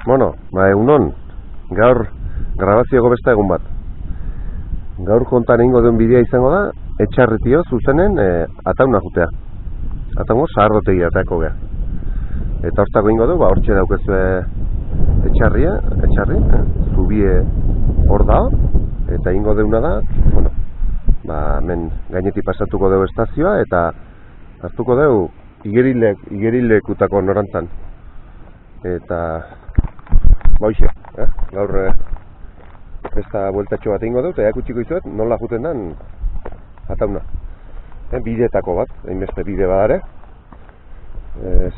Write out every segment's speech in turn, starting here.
Bueno, egunon, gaur grabazioko beste egun bat. Gaur kontan egingo duen bidea izango da, etxarritio zuzenen atauna jutea. Ataungo zahardotegia atako geha. Eta hortako egingo du, hortxe daukezue etxarri, zubie hor da, eta egingo deuna da, bueno, hemen gainetik pasatuko dugu estazioa, eta hartuko dugu igerilekutako norantzan. Eta hoxe, gaur besta bueltatxo bat egingo dut, eta eakutsiko izuet nola juten den atauna. Bidetako bat, hainbeste bide badare.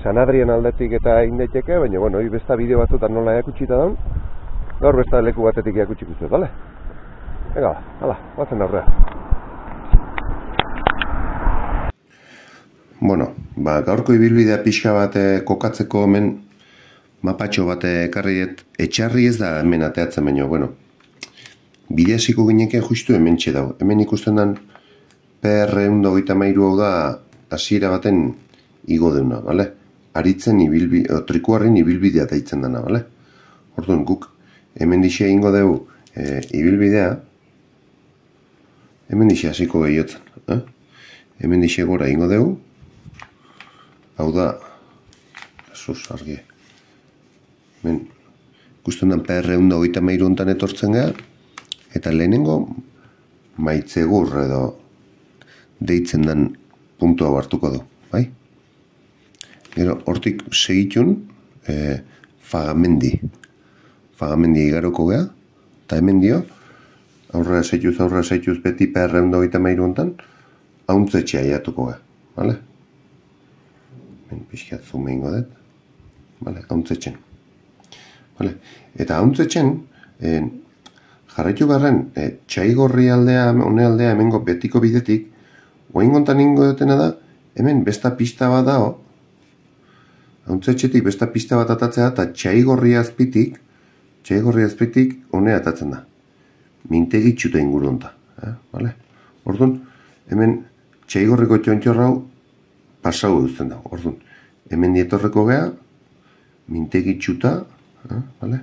San Adrian aldetik eta egin daiteke, baina bueno, besta bide batzutan nola eakutsita daun, gaur besta leku batetik eakutsiko izuet, bale? Venga, hala, batzen aurrea. Bueno, gaurko ibilbidea pixka bat kokatzeko hemen mapatxo bat ekarri dut. Etxarri ez da hemen ateatzen baino, bueno, bidea ziko gineken justu hemen txedau. Hemen ikusten den PR123 hau da hasiera baten igo deuna, bale? Aritzen trikuarrin ibilbidea daitzen dena, bale? Orduan guk hemen dixe ingo dugu ibilbidea, hemen dixe hasiko gehiotzen, hemen dixe gora ingo dugu, hau da, sus, argi, hemen ikusten den PR123 hontan etortzen gara, eta lehenengo maitzegur edo deitzen den puntua hartuko du, bai? Gero, hortik segitun Fagamendi igaroko geha, eta hemen dio, aurrera zaituz beti PR123 hontan, hauntzetxea iatuko geha, bale? Hemen pixkat zume ingo dut, bale, hauntzetxen. Vale. Eta hauntzetxen, jarraitu garren, txaigorri aldea, hone aldea, hemengo betiko bidetik, guain gontan ingo dutena da, hemen besta pista bat dao, hauntzetxetik besta pista bat atatzea, eta txaigorri azpitik hone atatzen da. Mintegi txuta inguru honta. Vale? Orduan, hemen txaigorriko txontxorrau pasau duzten da. Orduan, hemen dietorreko geha, mintegi txuta, vale?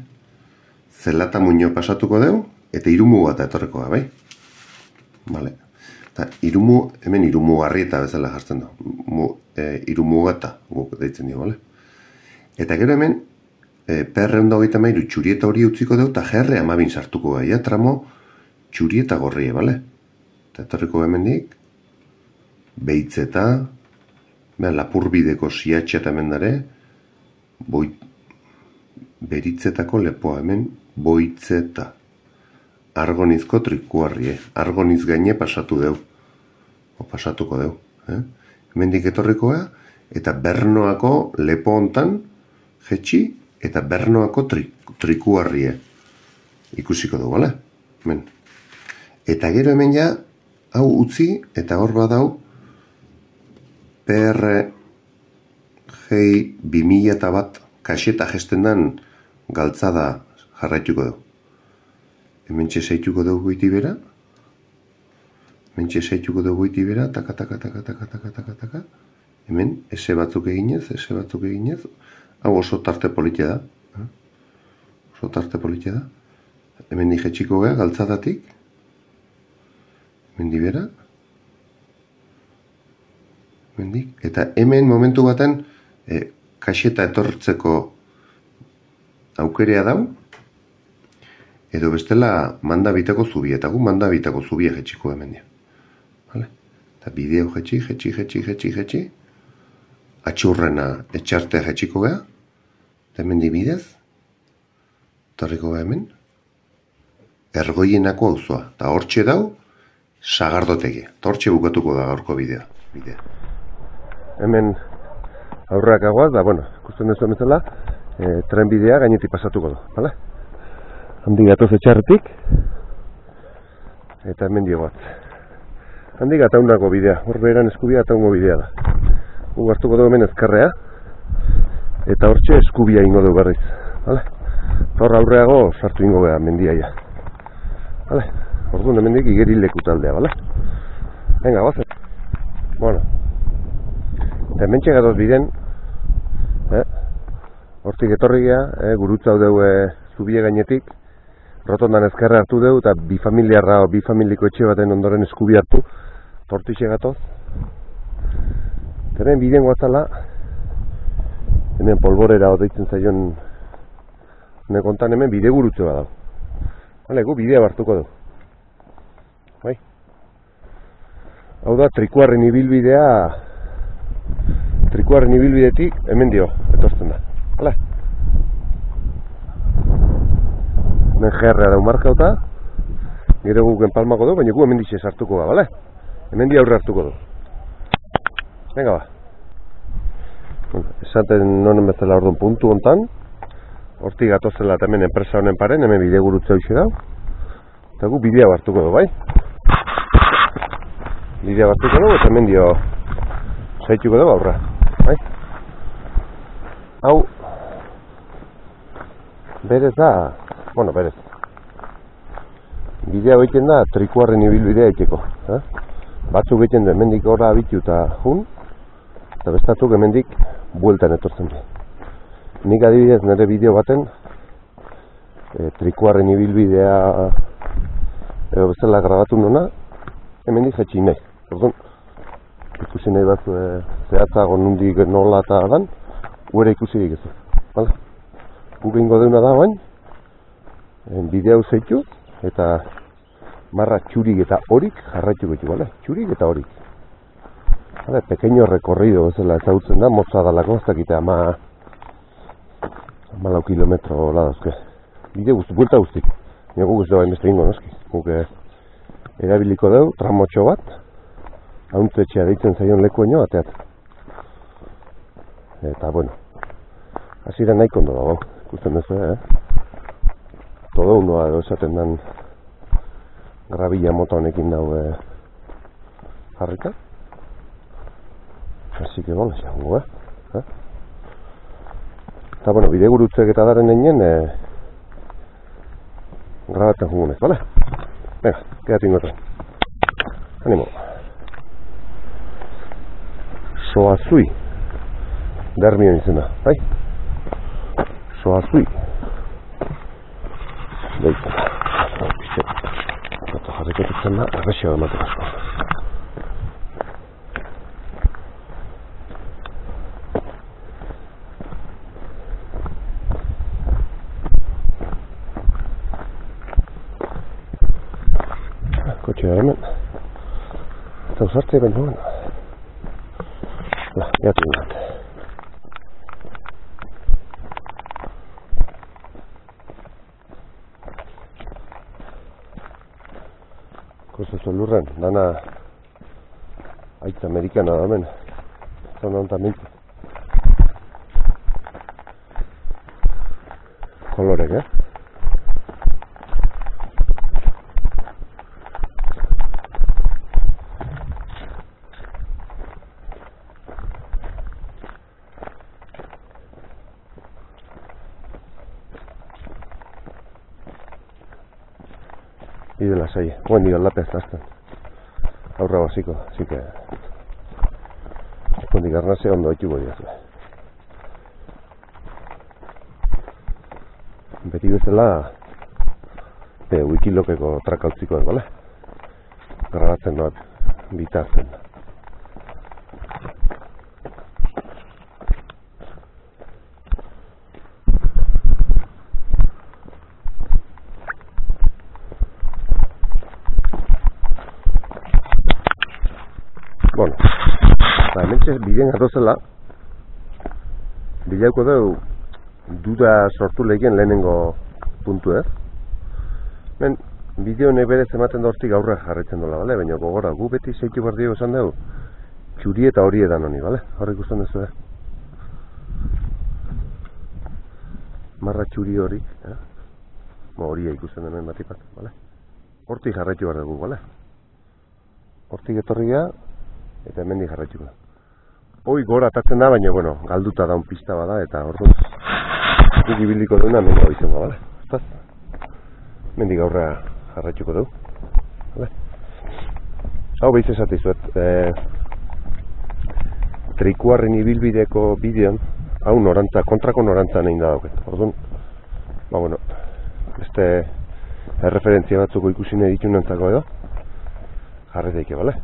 Zelata muño pasatuko deu, eta irumu bat etorreko da, bai? Vale. Eta hemen irumu garrieta bezala jartzen da. Irumu gata, guk deitzen dio, bale? Eta gero hemen, PR123 txurieta hori utziko deu, eta GR amabin sartuko gai, tramo txurieta gorrie, bale? Eta etorriko hemendik, Beitzeta, Lapurbideko siatxeta hemen dare, Beritzetako lepoa hemen, Boitzeta. Argonizko trikuarrie. Argoniz gaine pasatu deu. Pasatuko deu. Hemendik etorrikoa, eta Bernoako lepo hontan, jetxi, eta Bernoako trikuarrie. Ikusiko dugu, bale? Hemen. Eta gero hemen ja, hau utzi, eta hor badau, PR G 2001 kaseta gesten den galtzada jarraituko du. Hemen txesaituko dugu goiti bera. Taka. Hemen, ese batzuk eginez. Hau oso tarte politia da. Hemen dijetxiko gea, galtzadatik. Hemen dibera. Eta hemen momentu baten kaseta etortzeko aukerea dau, edo bestela manda bitako zubia, eta gu manda bitako zubia jetxiko hemen dio. Eta bideo jetxi, atxurrena etxartea jetxiko geha, eta hemen dibidez, torriko geha hemen, Ergoienako auzoa, eta hortxe dau, Sagardotegi, eta hortxe bukatuko da gaurko bidea. Hemen aurreakagoaz, da, bueno, ikusten duzu bezala, trenbidea gainetik pasatuko du, bale? Handik gatoz etxarretik, eta hemen dio bat. Handik ataunako bidea, hor beheran eskubia ataungo bidea da. Gu hartuko dugu hemen ezkerrea, eta hortxe eskubia ingo dugu berriz, bale? Hor aurreago sartu ingo beha mendiaia. Bale? Orduan hemendik igerileku taldea, bale? Venga, gozen. Bueno. Eta hemen txegatoz biden, Hortik etorri gea, gurutza hau dugu zubie gainetik, rotondan ezkerra hartu dugu eta bi familiko etxe baten ondoren eskubi hartu, tortixe gatoz. Hemen bideen guatzala, hemen polborera deitzen zaion nekontan hemen bide gurutze bat dago. Hale, gu bidea hartuko dugu. Bai? Hau da, trikuarren ibilbidetik hemen dio, etortzen da. Hala? Hemen gerrea dau markauta, gero guken palmako dugu, baina gu hemen ditxe sartuko da, bale? Hemen di aurre hartuko dugu. Venga ba. Esaten nonen bezala orduan puntu hontan, hortik gatozela eta hemen enpresa honen paren, hemen bide gurutze hoxe da. Eta gu bidea hartuko dugu, bai? Bidea hartuko dugu eta hemen dio zaituko dugu aurra, bai? Hau berez da, bueno, berez. Bidea egiten da trikuarren ibilbidea egiteko. Batzuk egiten da hemendik horra abitu eta jun, eta bestatuk hemendik bueltan etortzen du. Nik adibidez nire bideo baten trikuarren ibilbidea edo bezala grabatu nuna, hemendik jaitsi nahi. Orduan, ikusi nahi bat zehatzago nundik nola eta dan, uera ikusi dikezu. Vale? Guk egingo deuna da bain, bideo zeitu eta marra txurik eta horik jarraituko ditu, bale? Txurik eta horik. Vale, pequeño recorrido bezala ezagutzen da, motza dalako, ez dakite 14 kilometro ladazke. Bide guzti, buelta guztik. Guk ez da bain beste ingo, noski. Guk erabiliko dugu, tramotxo bat, hauntzetxea deitzen zaion lekueño bateat. Eta, bueno, hasira nahiko ondo dago, ikusten duzu, todo unoa edo esaten den grabila mota honekin dago jarrika. Así que, bueno, xango, Eta, bueno, bide gurutzek eta daren egin grabatzen jungunez, bale? Venga, quédate ingotan. Animo. Soazui. Dermion izena, bai? Soazui. Deitzen. Eta jarriketutzen da, errexio ematen asko. Kotxea hemen. Eta usartzea baino gana. Gatu ingat. Kostezo lurren, dana aitza amerikana da hemen. Zona honetan mintu. Kolorek, Bide lasai, guen dio aldapea ez dazten. Aurra basiko, así que kondik arnazea ondo haituko diazue. Beti bezala wikilokeko trakautzikoak, bale? Grabatzen doak bitartzen. Bueno, hementxe bidean gatozela, bilauko dugu duda sortu lehien lehenengo puntu, Ben, bideo honek berez ematen da hortik aurra jarretzen dola, bale? Baina gogora, gu beti zeitu behar dugu esan dugu, txuri eta hori edan honi, bale? Horrek ikusten duzu, Marra txuri horik, horia ikusten hemen batipat, bale? Hortik jarraitu behar dugu, bale? Hortik etorria, eta hemendik jarraituko da. Hoi gora atatzen da, baina, bueno, galduta daun pista bada, eta orduan guk ibiliko duena hemen gau izango, bale? Estaz? Hemendik aurra jarraituko dugu, bale? Hau behiz esate izuet, trikuarren ibilbideko bideon, hau norantza, kontrako norantza nahi da dauket. Orduan, bueno, beste erreferentzia batzuko ikusi nahi ditunentzako edo, jarri daike, bale?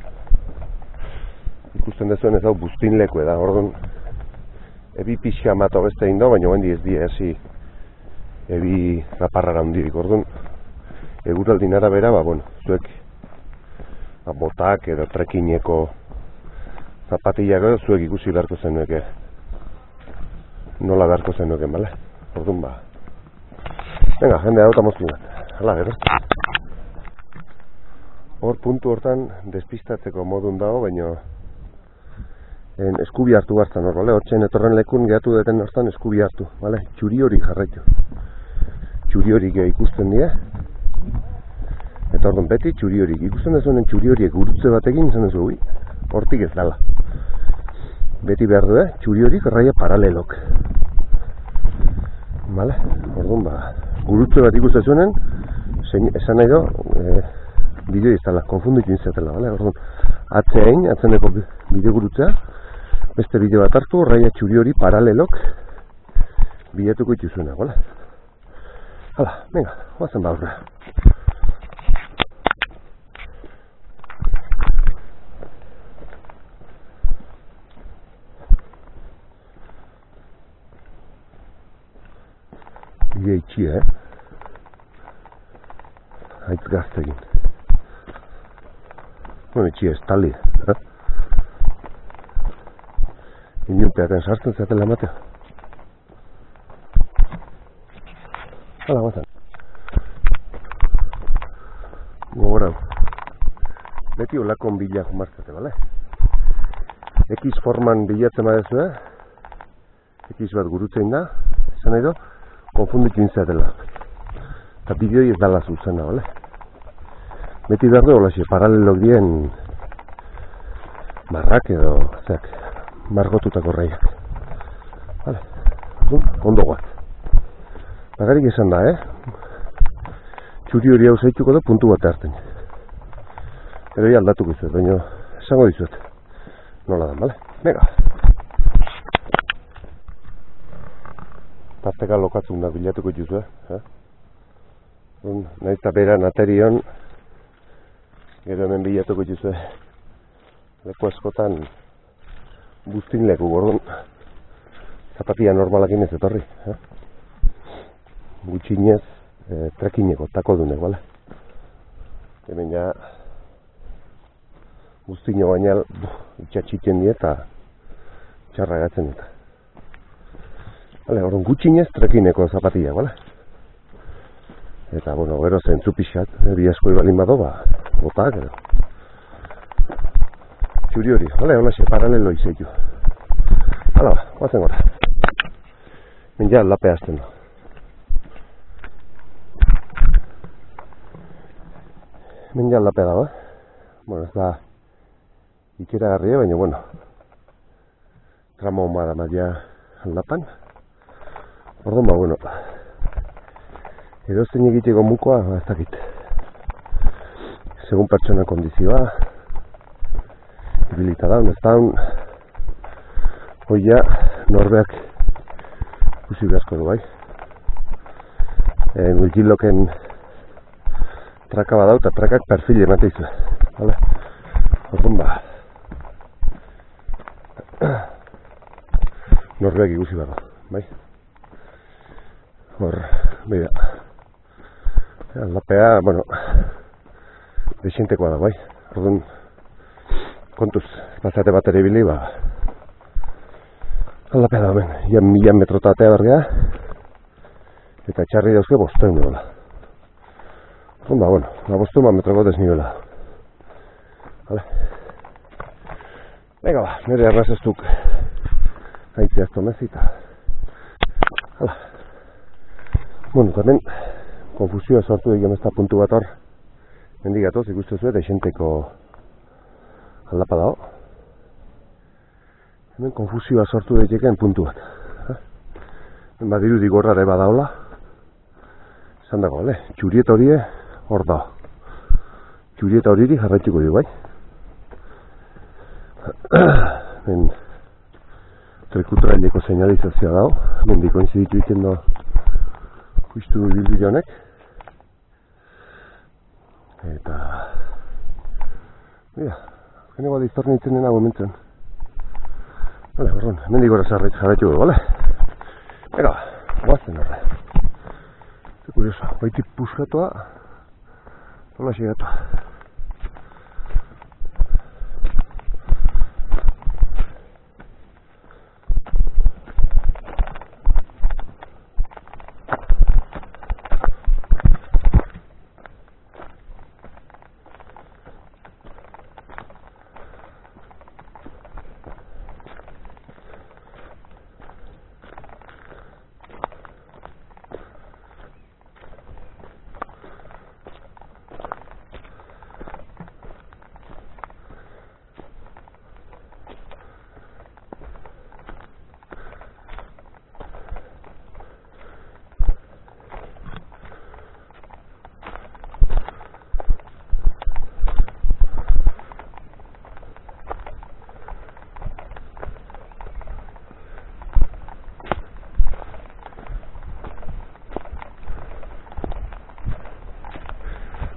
Ikusten dezuen ez hau buztin leku da, orduan, ebi pixka mata beste egin da, baina hendi ez die hasi ebi raparrara hundirik. Orduan, eguraldin arabera, bueno, zuek botak edo trekineko zapatillak edo zuek ikusi beharko zenueke nola beharko zenuken, bale? Orduan, venga, jende hau eta moztu bat. Hala, gero. Hor puntu hortan despistatzeko modun dago, baina eskubi hartu gartzen hor, bale? Hortzen etorren lekun gehatu deten hortan eskubi hartu, bale? Txuri hori jarraitu. Txuri hori ikusten die. Eta orduan beti txuri hori. Ikusten dezuenen txuri horiek gurutze batekin, izan dezu, hortik ez dala. Beti behar du, txuri horik raia paralelok. Bale? Orduan, gurutze bat ikusten zuenen, esan nahi do, bideo izala, konfunditu inzatela, bale? Orduan, atzeneko bideo gurutzea, beste bideo bat hartu, raia txuri hori paralelok bidetuko ituzuena, bale? Hala, venga, guazen aurrera. Bidea itxia, haitz gaztegin. Bueno, itxia estali, Inunpeaten sartzen zatela ematea. Hala, guazan. Gogorau. Beti olakon bila jumartzate, bale? X forman bilatzen badezu, X bat gurutzein da, esan nahi do, konfunditu intzatela. Eta bideoi ez dala zuzena, bale? Beti behar du, holaxe, paralelok dien marrak edo, zeak, margotutako raiak. Vale, ondo guat. Bagarik esan da, Txuri hori hau zaituko da puntu bat hartzen. Ero ya aldatuko izuet, baina esango dizuet. Nola dan, bale? Mega! Tarteka lokatzunak bilatuko juzu, Nahiz eta beran aterion, gero hemen bilatuko juzu. Leku askotan buztin leku, gordon zapatia normalakin ez etorri. Gutxinez, trekineko, tako dunek, bale? Hemen ja buztino baina itxatxiten die eta txarra gatzen eta. Bale, gordon gutxinez trekineko zapatia, bale? Eta, bueno, gero zentzu pixat, bi asko ibalin bado, botak, edo. Txuri hori, bale, hola xe, paralelo izaitu. Hala, guazen gora. Ben ja aldape hasten du. Ben ja aldape dago, Bueno, ez da ikeragarria, baina, bueno, tramo bada maia aldapan. Orduan, bueno, edo zein egiteko mukoa, ez dakit. Segun pertsona kondizioa, ibilita daun, ez daun, hoia norbeak ikusi beharko du bai. Gilgiloken traka badau eta trakak perfil emate izue. Vale? Orduan norbeak ikusi behar bai. Hor, bida. Aldapea, bueno, desientekoa da bai. Orduan, kontuz, bazate bat ere ibili, aldapea da hemen, ia 1000 metrotatea bergea, eta txarri dauzke 500 dola. Orduan, bueno, 500 metroko desnibela. Vale. Venga, nire arrazestuk haitzeaz tomezita. Hala. Bueno, tamen, konfusioa sortu egin ezta puntu bat hor. Mendigatoz, ikustu zuet, esenteko aldapa dago. Hemen konfusioa sortu egin puntu bat. Badiru digorrare badaola. Esan dago, bale? Txurieta horie hor dago. Txurieta horiri jarraituko dugu, bai? trikutraileko seinalizazioa dago, mendi koinziditu iten do justu bilbide honek. Eta... Bida, azkeneko diztorni itzen dena momentzen. Bale, horren, mendi gora jarraitu dugu, bale? Ega, guazten horre. Eta kurioso, baitik puskatua, tola xegatua.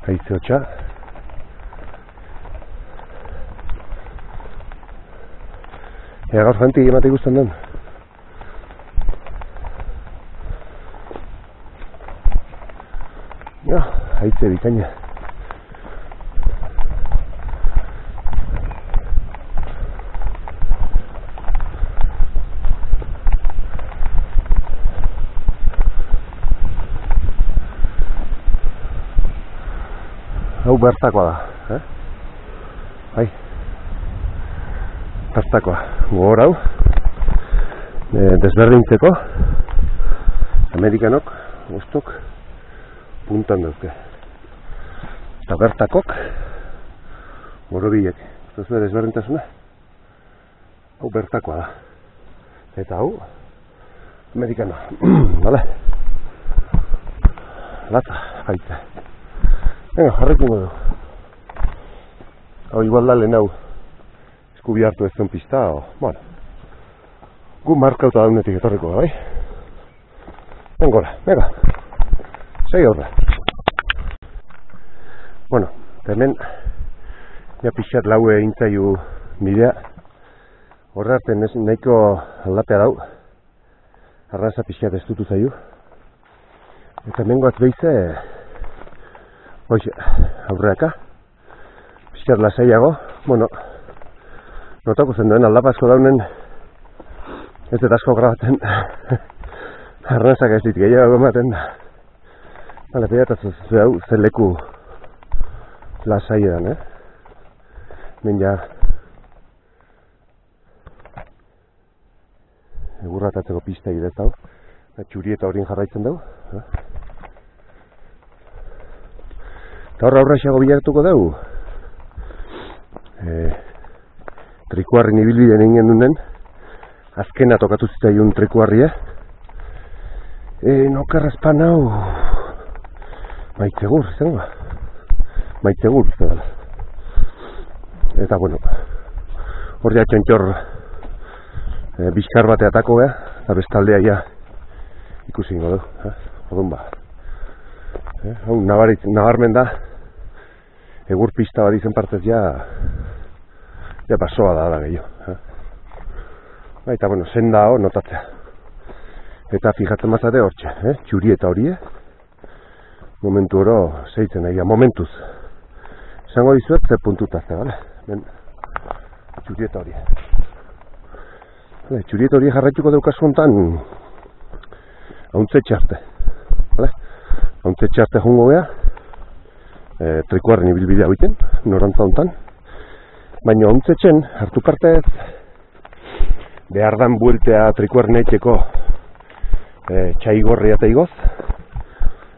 Haize hotxa. Ea gaur janti emate ikusten den. Ja, haize bikaina. Hau bertakoa da, Bai, bertakoa, gogor hau, desberdintzeko, Amerikanok, guztok, puntan dauzke. Eta bertakok, borobilek, ez da desberdintasuna, hau bertakoa da. Eta hau, Amerikano, bale? Latza, baita. Venga, jarrekin du. Hau igual da lehen hau eskubi hartu ez zen pista, bueno. Gu markauta daunetik etorriko, bai? Vengora, venga. Segi aurre. Bueno, hemen ja pixat laue intzaiu bidea. Horre arte nahiko aldapea dau. Arraza pixat ez dutu zaiu. Eta hemengoat behize hoxe, aurreaka, pixkat lasaiago, bueno, notako zen duen aldapazko daunen, ez dut asko grabaten, arnazak ez dit gehiago ematen, bale, peiatatzen zu hau, zen leku lasai edan, Ben ja, egurratatzeko pista egitez hau, txurieta horien jarraitzen dugu, eta horra aurraxago bilartuko dugu. Trikuarrin ibilbideen egin duen, azkena tokatu zitzaiun trikuarria. Nokarrazpan hau... Maitzegur, izango? Maitzegur, izango. Eta, bueno, hor ja txontxor bizkar bate atako beha, eta bestaldea ja ikusi ingo du. Odun ba. Hau, nabarmen da, egur pista bat izen partez ja pasoa da gehiago. Eta, bueno, senda hau notatzea. Eta fijatzen mazate hortxe, txuri eta horie, momentu oro zeitzen nahi, momentuz. Esango dizuet, ze puntutazte, bale? Ben, txuri eta horie. Txuri eta horie jarraituko daukazu hontan, hauntze txarte, bale? Hauntze txarte jongo beha, trikuarren ibilbidea hoiten, norantza hontan. Baina hauntze txen, hartu partez, behar dan bueltea trikuarren eiteko txaigorria eta igoz.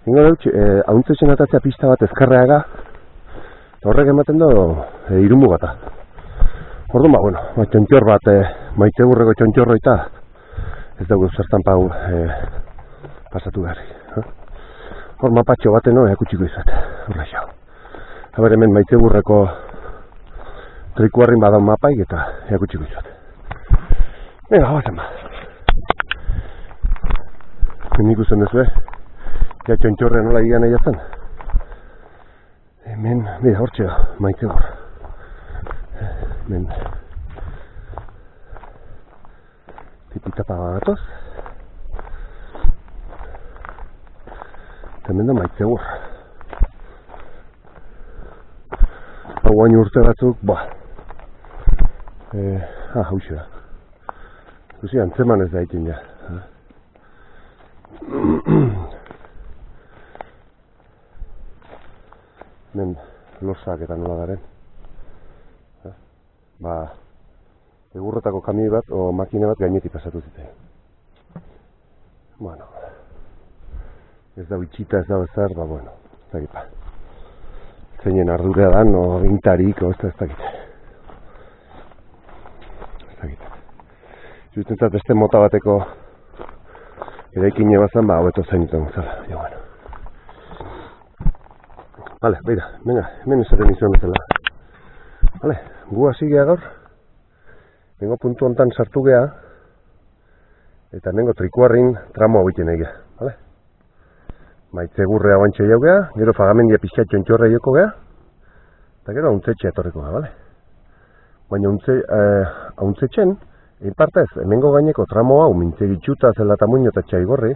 Ingo dut, hauntze txen atatzea pista bat ezkarreaga, horrek ematen du irumu bata. Orduan ba, bueno, txontxor bat, maitzeburreko txontxorroita, ez dugu zertan pau pasatu behar. Hor mapatxo baten eakutsiko izat, horra xau. Haber hemen maitzeburreko trikuarrin badan mapaik eta eakutsiko izat. Venga, bazen ba. Hemen ikusten duzu, ja txontxorrea nola egia nahi jatzen. Hemen, bera, hortxe da, Maitzegor. Hemen tipitapa bagatoz. Hemen da Maitzegor. Hau hain urte batzuk, hauxe da. Guzi, antzeman ez da egin ja. Hemen losak eta nola garen. Egurretako kamioi bat o makine bat gainetik pasatu zite. Bueno, ez da bitxita, ez da bezar, bueno, ez dakit pa. Zeinen ardurea dan, o gintarik, o ez dakit. Ez dakit. Jutentzat beste mota bateko eraikine bazan, hobeto zainuten guzala, jo bueno. Vale, beira, venga, hemen esaten izan bezala. Vale, gu hasi gea gaur. Nengo puntu hontan sartu gea. Eta nengo trikuarrin tramo hau iten egea, vale? Maitzegurrea guantxe jau gea, gero Fagamendia pixka txontxorra joko gea. Eta gero hauntzetxe etorriko gea, vale? Baina hauntzetxen, egin partez, hemengo gaineko tramo hau mintzegitxuta zela tamuino eta txaigorri,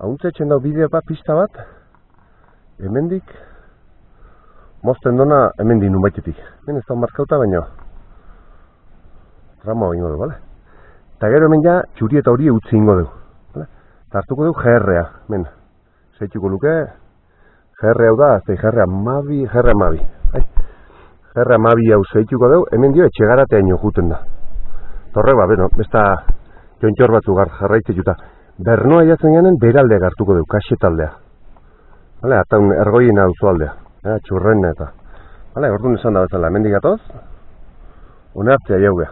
hauntzetxen dau bidea bat, pista bat, hemendik mozten dona hemendik nunbaitetik. Hemen ez da markauta baino tramo hau ingo du, bale? Eta gero hemen ja txuri eta hori utzi ingo du, bale? Eta hartuko du GR-a, hemen. Zeituko luke, GR hau da, azte GR amabi. GR amabi hau zeituko du, hemen dio etxegarateaino juten da. Torre beno, besta txontxor batzu jarraitze juta. Bernoa jatzen janen beraldeak hartuko du, kaxetaldea. Bale, eta un ergoien auzo aldea. Txurren eta. Bale, orduan esan da bezala, hemendik gatoz, une hartzea jaugea.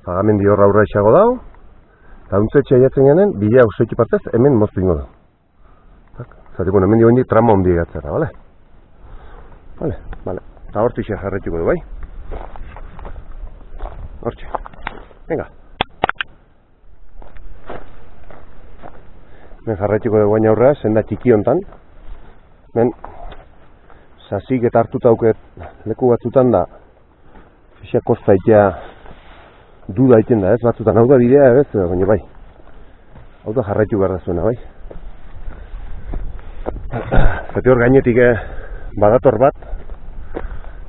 Fagamendi horra aurra isago dau, eta hauntzetxea jatzen janen, bidea auseitu partez, hemen moztu ingo du. Zati, bueno, hemen dio tramo hondi egatzera, bale? Bale. Eta hortxe jarraituko du, bai? Hortxe. Venga. Hemen jarraituko du baina aurrea, senda txiki hontan. Hemen, sasik eta hartuta auket leku batzutan da, fixia kosta itea du daiten da, ez? Batzutan hau da bidea, ez? Baina bai. Hau da jarraitu behar da zuena, bai? Zati hor gainetik badator bat.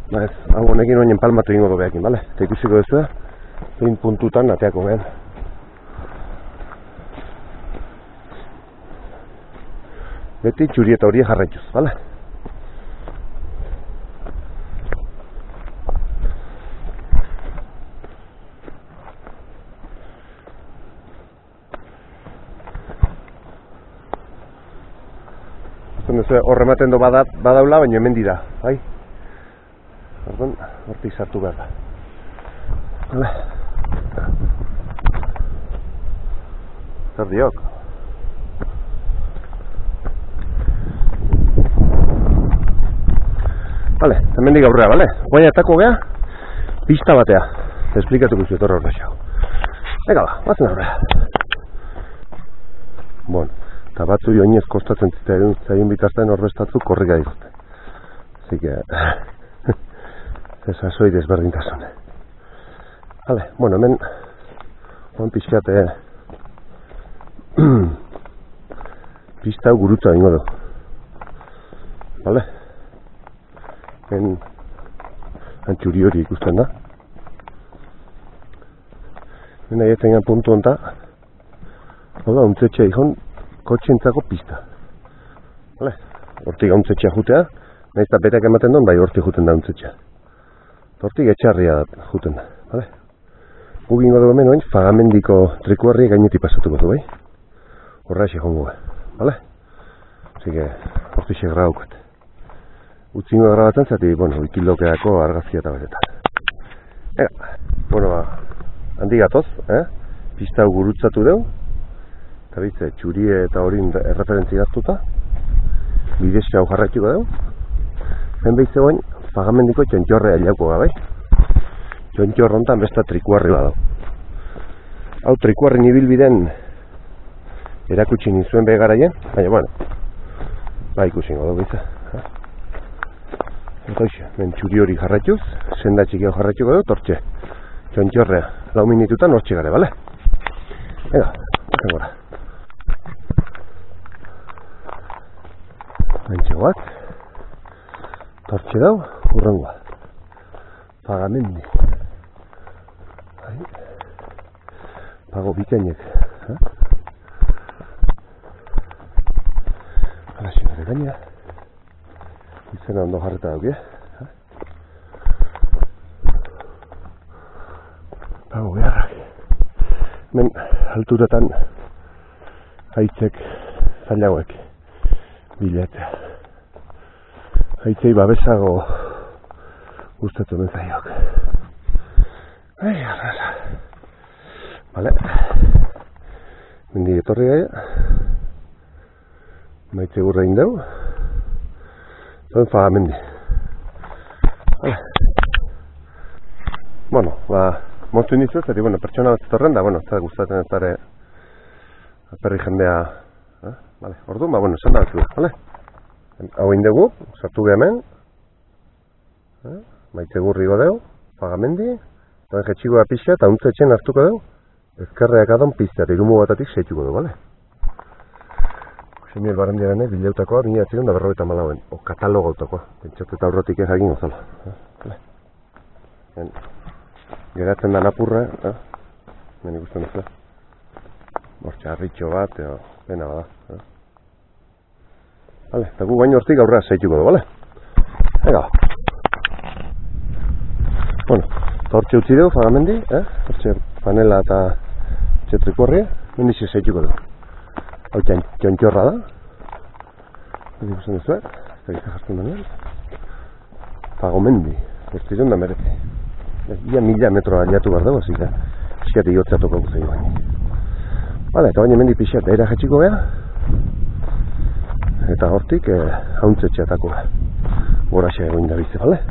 Ez, hau honekin oinen palmatu ingo behakin, bale? Eta ikusiko duzu, zein puntutan ateako behan. Beti txuri eta hori jarraituz, bale? Horre ematen do badaula, baina hemen dira, bai? Orduan, hortik sartu behar da. Hala. Zer diok? Bale, hemendik aurrea, bale? Guain atako gea, pista batea. Esplikatuko zuet horra horrexago. Ega ba, bazen aurrea. Bueno, eta batzu joinez kostatzen zaien bitartean horbestatzuk korrika dituzte. Así que... Esa soy desberdintasun. Vale, bueno, hemen... Oan pixkate... Pista gurutza ingo du. Vale? Hemen... Antxuri hori ikusten da. Hemen aietzen puntu honta. Hau da, untzetxea ikon kotxentzako pista. Vale? Hortik untzetxea jutea. Nahiz eta betak ematen duen, bai hortik juten da untzetxea. Hortik etxarria juten da. Vale? Guk ingo dugu hemen oin, Fagamendiko trikuarria gainetik pasatuko du, bai? Horra esi jongo, vale? Así que, hortik segra daukat. Utzingo grabatzen zati, bueno, ikildokeako argazkia eta beteta. Ega, bueno, handi gatoz, pista gurutzatu dugu. Eta bitze, txurie eta horin erreferentzi gaztuta. Bidezka hau jarraituko dugu. Zen behitze goin, Fagamendiko txontxorrea jauko bai? Txontxorra hontan besta trikuarri badau. Hau trikuarren ibilbiden erakutsi nizuen begaraien, baina, bueno, ba ikusi ingo dugu izan. Eta hoxe, ben txuri hori jarraituz, senda txikio jarraituko dut, hortxe, txontxorrea, 4 minututan hortxe gare, bale? Ega, bazen gora. Bentxe guat, hortxe dau, urrengoa. Pagamendi. Pago bikainek. Halaxi gare gaina. Izena ondo jarreta dauke. Pago beharrak. Hemen alturatan haitzek zailagoek bilatzea. Haitzei babesago gustatu hemen zaiok. Arrasa. Vale. Mendi etorri gaia. Maitze gurra indau. Zoen Pagamendi. Vale. Bueno, ba, moztu indizu, zari, bueno, pertsona bat etorren da, bueno, ez gustatzen ez dara aperri jendea, vale, orduan, ba, bueno, esan da batzu, vale? Hau indegu, sartu geha hemen, maitze gurri godeu, Pagamendi, eta jetxikoa pixa, eta untze etxen hartuko deu, ezkerreak adon piztea, eta irumu batatik seituko deu, vale? Xemiel Barandiarane, bileutakoa, 1954, o katalogo autokoa, pentsatu eta aurrotik egin gozala. Geratzen da napurra, hemen ikusten duzu. Hortxe harritxo bat, pena bada. Vale, eta gu baino hortik aurrera seituko du, vale? Ega. Bueno, eta hortxe utzi dugu, Pagamendi, hortxe panela eta txetrikuarria, mendixe seituko du. Hau txontxorra da. Hemen ikusten duzu, eta gizte jartzen denean. Pagamendi, hortziron da merezi. Ia 1000 metro aliatu behar dago, zika. Pixiat igotzeatuko guzti baina. Bale, eta baina hemendik pixiat era jetxiko beha. Eta hortik hauntzetxeatako goraxe egoin da bize, bale?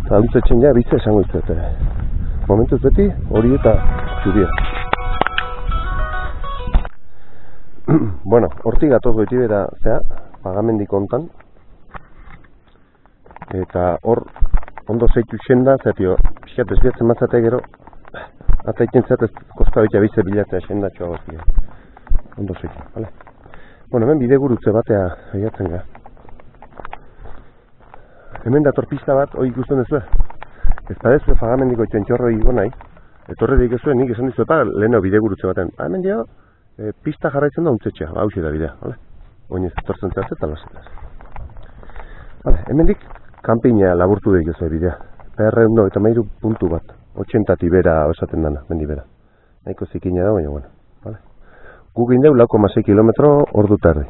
Eta hauntzetxen ja bize esango izuet. Momentuz beti hori eta txuria. Bueno, hortik gatoz goiti bera, zea, Pagamendi kontan. Eta hor, ondo zeitu xenda, zeatio, pixat desbiatzen matzate gero, ataitzen zeat ez kosta bitea bize bilatzea xenda txoa goztia. Ondo zeitu, bale? Bueno, hemen bide gurutze batea egiatzen gara. Hemen dator pista bat, hoi ikusten duzu. Ez padezu Pagamendiko txentxorro higo nahi, etorre dik ezuen nik esan dizu eta leheno bide gurutze baten. Hemen dio, pista jarraitzen da untzetxea, hauxe da bidea, bale? Oinez etortzen zeaz eta lasetaz. Vale, hemen dik, kanpina laburtu dik ezue bidea. PR1 eta mairu puntu bat, 80 tibera esaten dana, mendi bera. Nahiko zikina da, baina bueno, vale? Guk indeu 4,6 kilometro ordu terdi.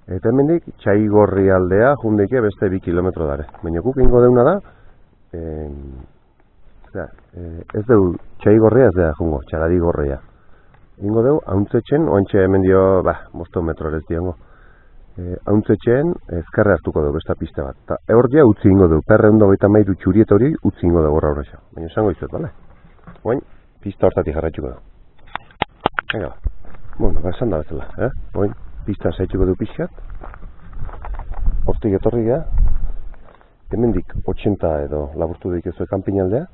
Eta hemendik Txaigorri aldea jundeke beste 2 kilometro dare. Baina guk ingo deuna da, ez deu Txaigorria ez da jungo, Txaradigorria. Ingo deu, hauntzetxen, oantxe hemen dio, mosto metro ez diongo. Hauntzetxen ezkarre hartuko dugu besta pista bat. Ta hor ja utzi ingo dugu, PR123 txuriet hori utzi ingo dugu horra. Baina esango izuet, bale? Oain, pista hortatik jarraituko dugu. Venga, bueno, esan da bezala, Oain, pista zaituko du pixkat. Hortik etorri geha. Hemendik 80 edo laburtu dik ezue kanpinaldea.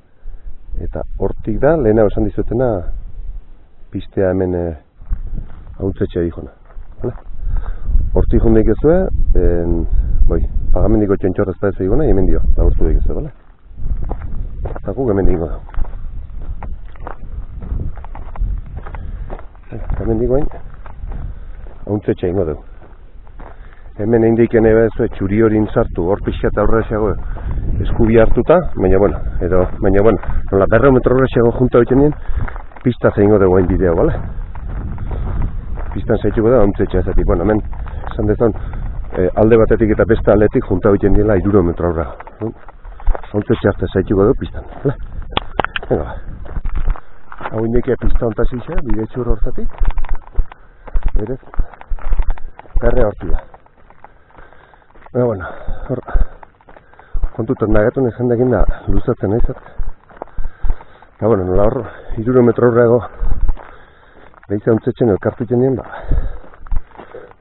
Eta hortik da, lehena esan dizuetena, pistea hemen hauntzetxea dihona. Hortik jondeik ezue, Pagamendiko txentxorrez da ez egona, hemen dio, laburtu dik ezue, bale? Eta guk hemen dikingo da. Hemen dikoen, hauntzetxea ingo dugu. Hemen egin diken ezue txuri horin sartu, hor pixkat aurrexeago eskubi hartuta, baina bueno, nola 200 metro aurrexeago junta egiten dien, pista zeingo dugu hain bideo, bale? Pistan zaituko da, hauntzetxea ezatik, bueno, hemen, esan dezan, alde batetik eta beste aldetik junta egiten diela 300 metro aurra. Hauntzetxea arte zaituko dugu pistan, bale? Venga, ba. Hau indekea pista hontaz isa, bide txur hortatik. Berez, perre hortia. Baina, bueno, hor, kontutan dagatun esan dekin da luzatzen aizat. Eta, bueno, nola hor, 300 metro horreago behiza untzetzen elkartutzen dien,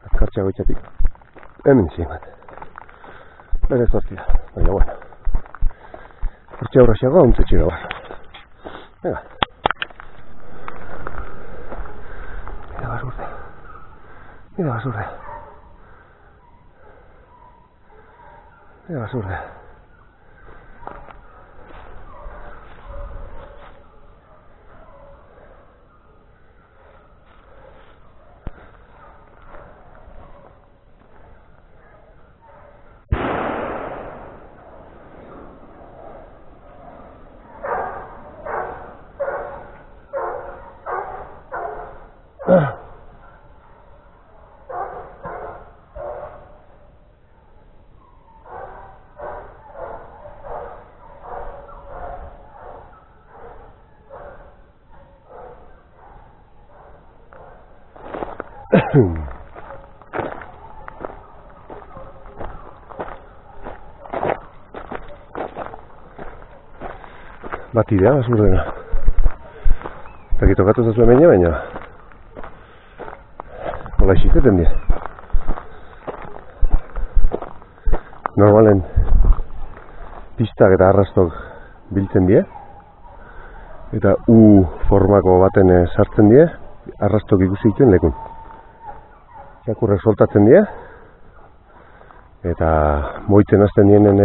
azkartxago itxatik. Hemen izan bat. Bere zortzia, baina, bueno. Hortxe aurraxago, untzetxe gau. Venga. Mira basurre. Mira basurre. Bat idea, basurrena. Eta kitokatu zazuen baina hola isizeten dira. Normalen pistak eta arrastok biltzen die eta U formako baten sartzen die arrastok ikusi dituen lekun. Txakurrek soltatzen die eta moitzen hasten dienen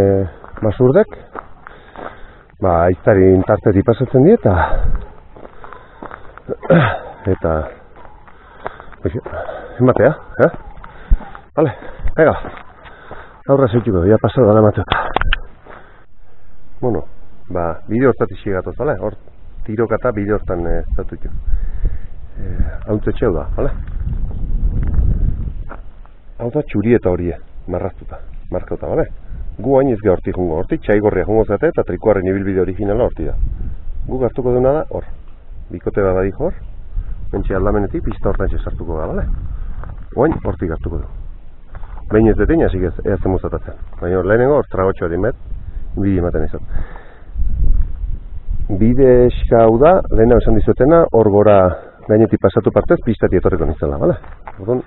basurdek aiztari tartetik pasatzen die eta ematea, Vale, pega. Aurra zeutiko, ya pasado da mateo. Bueno, bideo hortatik xigatu zala, hor tirokata bideo hortan zatutxo. Hauntze txeu da, vale? Hau da txurieta horie, marraztuta, markauta, vale? Gu hain ez hortik jungo, hortik txaigorria jungo zate eta trikoaren ibilbide originala horti da. Gu hartuko deuna da hor, bikote bat badik hor, mentxe aldamenetik pista hortan sartuko da, vale? Oain hortik hartuko du. Behin ez detein, hasik ez muzatatzen. Baina lehenengo hor tragotxo hori met, bide ematen izan. Bide eskau da, lehena esan dizuetena, hor gora gainetik pasatu partez, pistati etorriko nizela, vale? Orduan,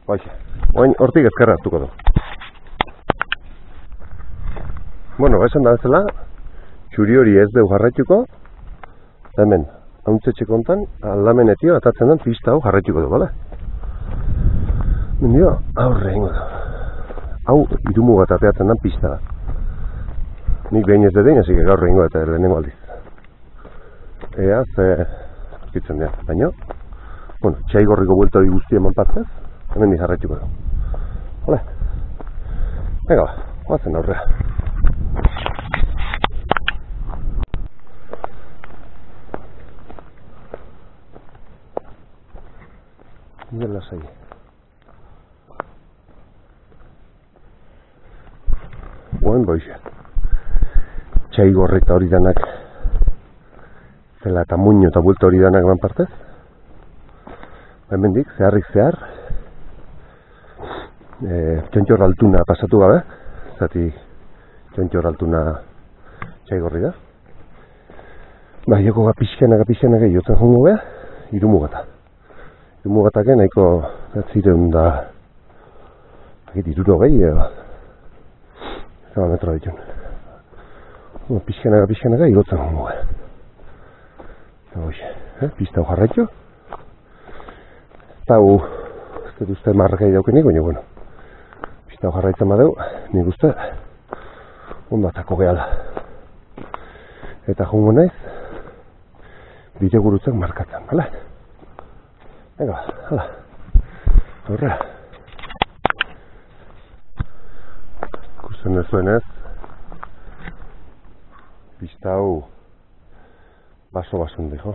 oain hortik ezkerra hartuko du. Bueno, esan da bezala, txuri hori ez dugu jarraituko, hemen, hauntzetxe kontan, aldamenetio atatzen den pista hau jarraituko du, bale? Mendio, aurre ingo du. Hau, irumu bat ateatzen den pista da. Nik behin ez dedin, hasi gaur ingo eta lehenengo aldiz. Ea, ze bitzen dira, baina, bueno, txaigorriko buelta hori guzti eman patzez, hemen di jarraituko du. Bale? Venga, guazen aurrea. Bien lasai. Oen boixe. Txaigorri eta hori danak zela eta muño eta buelta hori danak eman partez. Hemendik, zeharrik zehar. Txontxor altuna pasatu gabe. Zati txontxor altuna txaigorri da. Joko pixkanak jotzen jongo beha, irumugata. Irumugataken nahiko ziren da iruro gehi zaba metro ditun. Pixkanak igotzen jongo beha. Pista hau jarraitxo. Eta hu, ez dut uste marrakai daukenik, baina bueno. Pista hau jarraitzen badeu, nik uste ondatako gehala. Eta jongo naiz, bide gurutzak markatzen, bale? Venga, hala. Aurrera. Ikusten dezuenez, pista hau baso-basun dijo,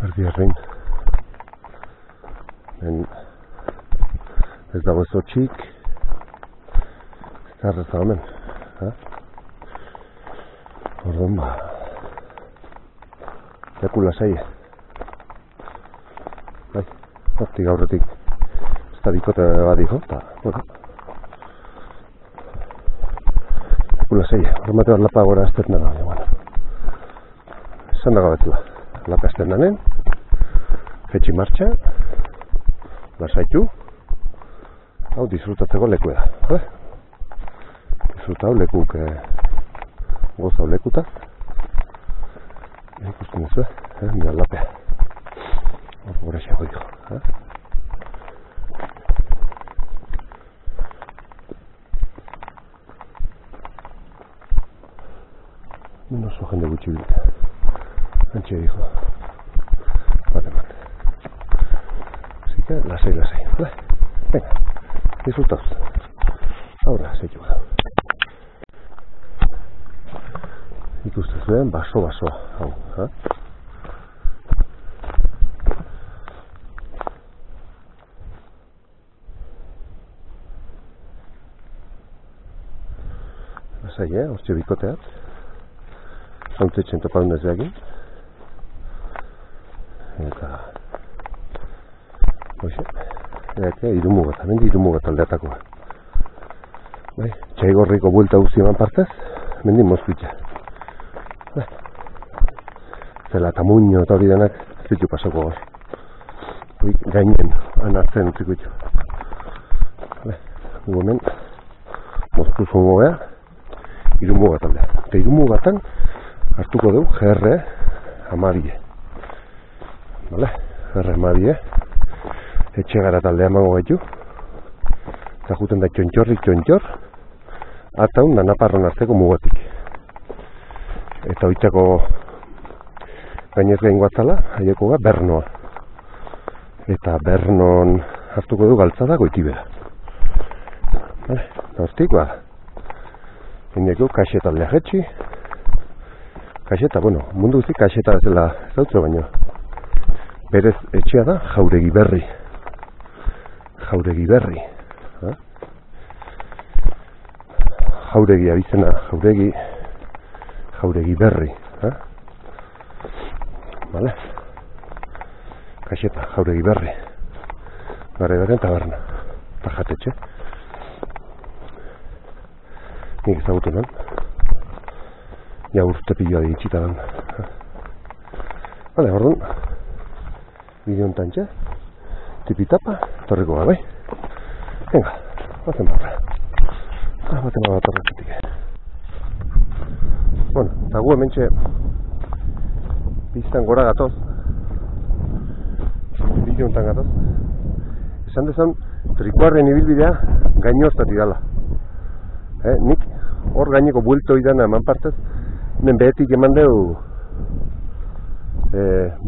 erdi errein. Ez dago ez otxik, ez da erreza hemen. Orduan leku lasaie. Hortik aurretik ez da bikote bat dijo, eta, bueno. Leku lasaie, horremate bat lapa gora ez dut nago, bueno. esan dago betzela. Lapazten danen, jetxi martxa, lasaitu, hau disfrutatzeko leku da. Disfrutau lekuk gozau lekutaz. Ikusten duzu, mira lapea. Hor xago dio. Oso jende gutxi biltea. Antxe dijo. Bate. Así que, lasai. Venga, disfrutaos. Ahora, seitu da. Ikusten zuen, baso, hau, Lasai, hortxe bikoteat. Zauntetzen topaun ez egin. Eta... Hoxe, irumugat, hemen irumugat aldeatakoa. Bai, txaigorriko buelta guzti eman partez, hemen din moskitza. Bai, zela eta muño eta hori denak zitu pasako hor. Hoi gainen, anartzen utziko ditu. Bai, gu hemen, moztu zongo beha, irumugat aldea. Eta irumugatan, hartuko dugu GR amabie. Vale? GR amabie. Etxe gara taldea emango gaitu. Eta juten da txontxor. Ataun da naparron arteko mugatik. Eta oitzako gainez gain guatzala, haieko ga Bernoa. Eta Bernon hartuko dugu galtzada goitibera. Vale? Eta hortik, Hendeko kaxe taldea jetxi. Kaxeta, mundu guzti kaxeta zela zautzo baino. Berez etxea da Jauregi Berri. Jauregi abizena, Jauregi Berri. Vale? Kaxeta, Jauregi Berri. Garrebaren taberna. Eta jatetxe. Nik ezagutu nan. Ja urte piloa ditxita dan. Vale, orduan. Bideo ontantxe. Tipitapa, torriko bai. Venga, batzen barra. Batzen barra torreketik. Eta gu hementxe biztan gora gatoz. Bideo ontan gatoz. Esan dezan, trikuarren ibilbidea gainoztati dala. Nik hor gaineko buelto idana eman partez, hemen behetik eman dugu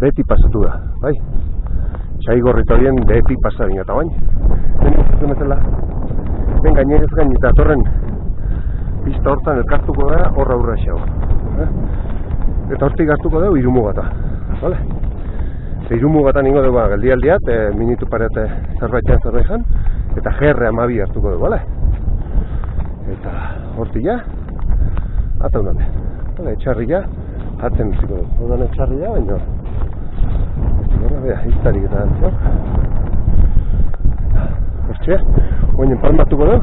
behetik pasatu da, bai? Txaigorrito horien behetik pasabin eta bain. Hemen ikusten bezala, hemen gainerez gain eta torren pista hortan elkartuko gara horra aurra xau. Eta hortik hartuko dugu irumugata, bale? Irumugatan ingo dugu geldialdiat, minutu parete zerbait jan, eta GR amabi hartuko dugu, bale? Eta hortik ja, ata unate. Etxarri ja, atzen utziko dugu. Hortan etxarri ja, baina hortik bea, iztarik eta antzok. Hortxe, oinen palmatuko dugu.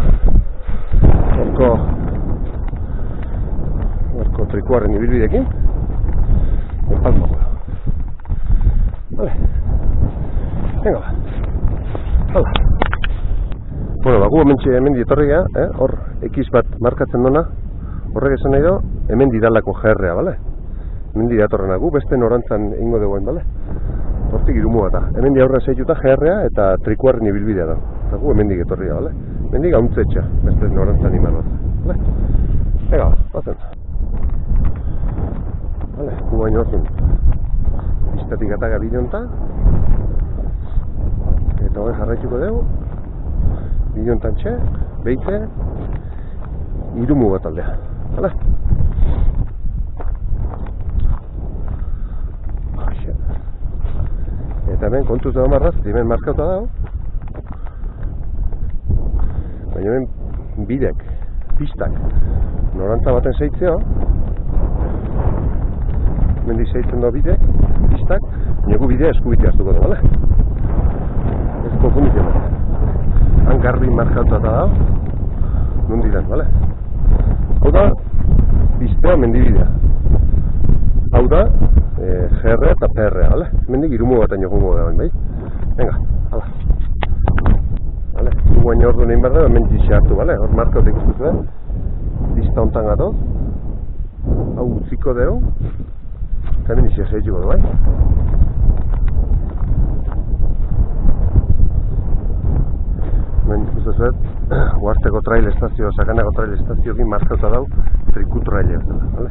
Horko trikuarren ibilbidekin. Palmako dugu. Vale. Venga, hala. Gu hemen dietorri gara, hor X bat markatzen dona, horrek esan nahi do, hemen didalako GR-a, bale? Hemen didatorrena, gu beste norantzan ingo duguen, bale? Hortik irumua da. Hemen di aurren zeituta GR-a eta trikuarren ibilbidea da. Eta gu hemen dietorri gara, bale? Hemen di gauntzetxa, beste norantzan iman bat, bale? Ega, batzen. Bale, gu baino hortzun. Pistatik ataga bidonta. Eta hori jarraituko dugu. Bidontan txe, behize, irumu bat aldea. Hala? Eta hemen kontuz dago marraz, hemen markauta dago. Baina hemen bidek, pistak, norantza baten zeitzeo. Hemen di zeitzen dago bidek, pistak, negu bidea eskubitea hartuko dago, bale? Ez konfunditzen da. Han garbi markauta dago, nondidan, bale? Hau da, biztea mendibidea. Hau da, GR eta PR, bale? Hemendik irumu baten jokungo da, bai? Venga, hala. Bale, guain ordu nehin behar da, hemen gixe hartu, bale? Hor markaut ikustu zuen. Pista hontan gatoz. Hau utziko dugu. Eta hemen gixe segituko du, bai? Hemen ikustu zuen, Uarteko trail estazio, Sakanako trail estazioekin markauta dau trikutraile bezala, bale?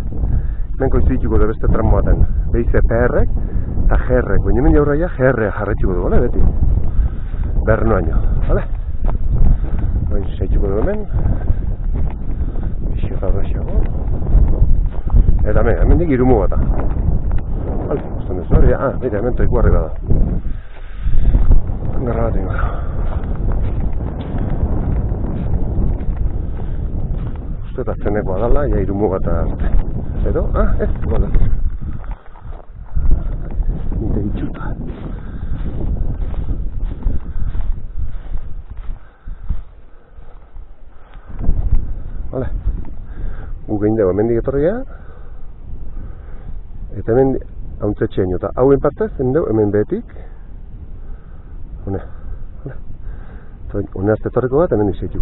Hemen koizituko du beste tramo baten. Behize PR-ek eta GR-ek. Baina hemen jaurraia GR-ek jarretxuko du, bale? Beti. Bernoaino, bale? Baina segituko du hemen. Ixo eta horrexago. Eta hemen dik irumu bata. Bale, usten duzu hori. Mira, hemen toiku arriba da. Garra bat ingo. Uste eta zenekoa dala, ja irumu bata arte. Edo? Ez, bale. Nite itxuta. Bale. Gu gehin dago hemendik etorria. Eta hemen hauntzetxean jota. Hauen partez, hemen behetik. Hone. Bale. Hone azte etorriko bat, hemen izaitu.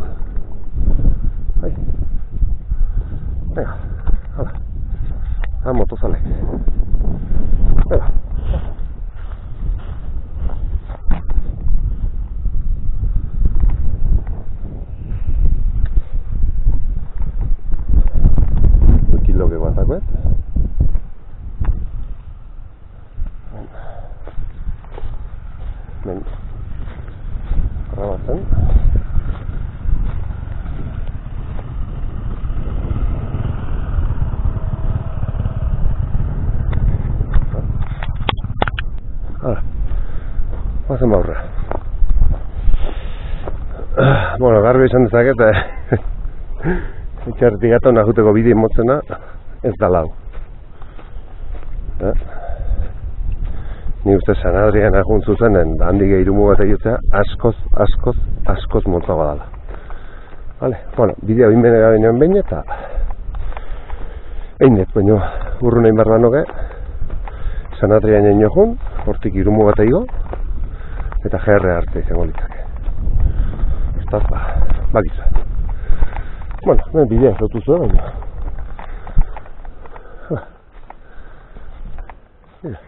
Bai. Venga. Hala. Motozalek. Venga. Kiloke batakoet. Men. Grabatzen. Bazen baurra. Bueno, garbi izan dezaket, itxarretik gata nahuteko bide motzena ez da lau. Ni uste San Adrian agun zuzenen, handik irumu bat egitea, askoz motzagoa dala. Vale, bueno, bidea binbene gabenean behin eta einet, baino urru nahi behar banoke, San Adrian egin jun, hortik irumu bat egigo, eta GR arte izango litzake. Estaz, bakitza. Bueno, bidea ez dutu zuen, baina. Mira.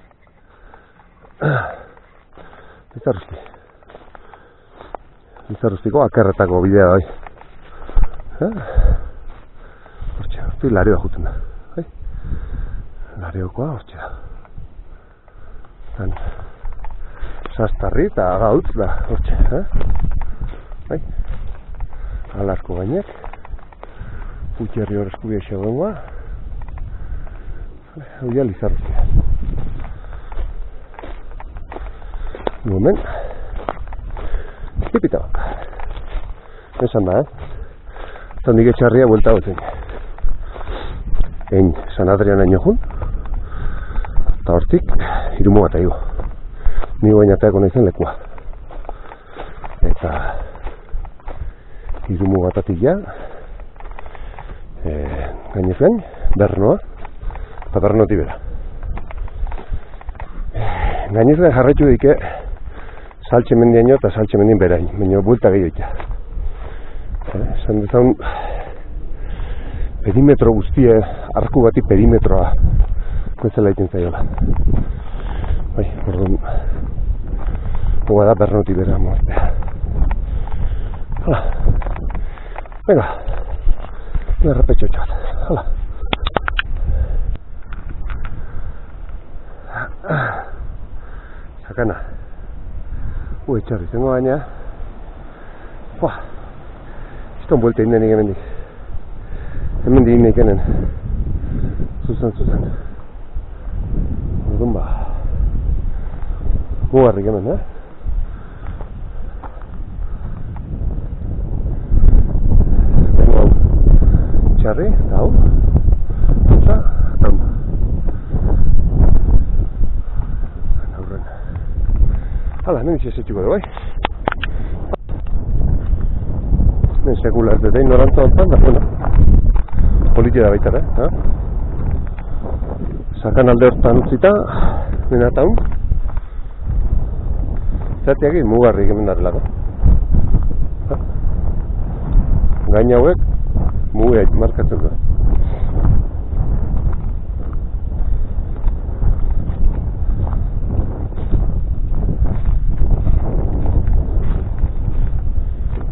Bizarrustiko akerretako bidea da, bai. Hortxe, hortxe larioa jutzen da. Lariokoa, hortxe da. Sastarri eta gautz da, hortxe. Alarko gainek. Putxerri hor eskubia xagoengoa. Hau ja Lizarrustia. Moment. Pipita bak. Esan da, Tondik etxarria buelta gotzen. Egin San Adrian hain jun. Eta hortik, irumu bat aigo. Ni bainateako nahizen lekua. Eta irumu batatik ja. Gainez gain, Bernoa. Eta Bernoti bera. Gainez gain jarraitu dike Saltxe mendiaino eta Saltxe mendien berain. Baina buelta gehioita. Esan dezaun perimetro guztie, arku bati perimetroa bezala egiten zaiola. Bai, orduan hoga da Bernoti bera moztea. Hala. Venga. Errepetxo txat. Hala. Sakana. Etxarri zengo baina. Izton buelte indenik hemendik. Hemendik indenik enen. Zuzen. Orduan ba. Mugarrik hemen, Tengo hau. Txarri, eta hau. Eta hau. Aurren. Hala, hemen izan dugu, bai? Hemen sekula ez dut egin norantza ontan, da, bueno. Politia da baita, sakan alde hortan utzita, dena eta hon. Zeratiak mugarrik hemen darelako. Gain hauek mugeak markatzen du.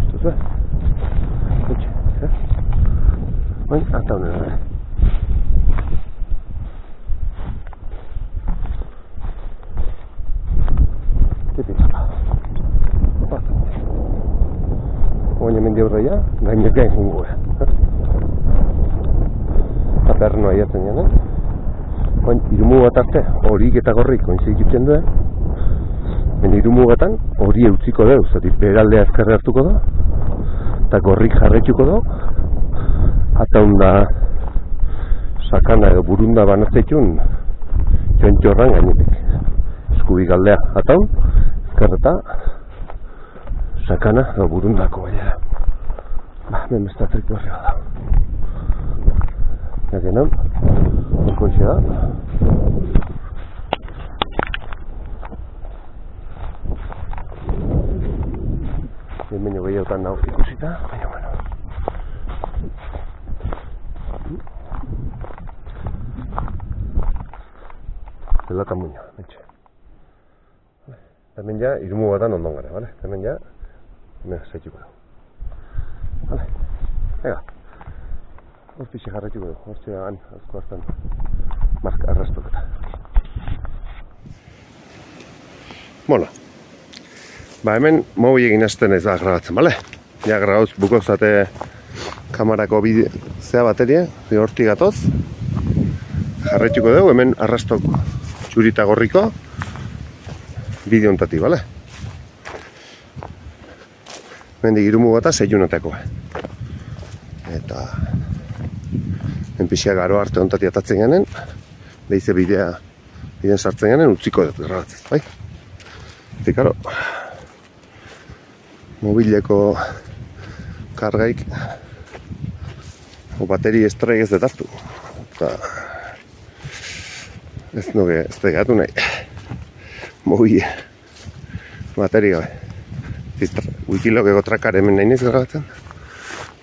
Ustuz, bain, ata honen. Oin hemen diaurreia, gainek gain jungoa. Aperno aiatzen jana. Oin irumu bat arte, horik eta gorrik oinzik iten duen. Ben irumu batan, hori eutziko deu, zatik beraldea ezkerre hartuko da. Eta gorrik jarretxuko da. Eta onda sakana edo burunda banatzetxun txontxorran gainetik. Eskubi galdea ataun, ezkerreta sakana edo burundako baina. Hemen bestatik horri bada. Jaken hau, onkoixe da. Hemen jo gehiotan nau ikusita, baina bueno. Zelata muño, metxe. Hemen ja, irumu batan ondon gara, bale? Hemen ja, hemen zaitxuko dugu. Vale, venga. Hortzixe jarretxuko dugu, hortzixe han, azko hartan marka arrastuketa. Bueno, ba hemen mobilekin hasten ez da grabatzen, bale? Ja grabauz bukok zate kamarako zea bateria, hortik gatoz. Jarretxuko dugu, hemen arrastok txurita gorriko bideo ontati, bale? Mendik irumu bata zeiunateko. Eta enpixia garo arte ontati atatzen ganen, behize bideen sartzen ganen, utziko dut grabatzez, bai? Eta, karo, mobileko kargaik o bateri estraik ez detartu. Eta ez nuke ez degatu nahi. Mobile bateri gabe. Wikilogeko trakar hemen nahi niz grabatzen.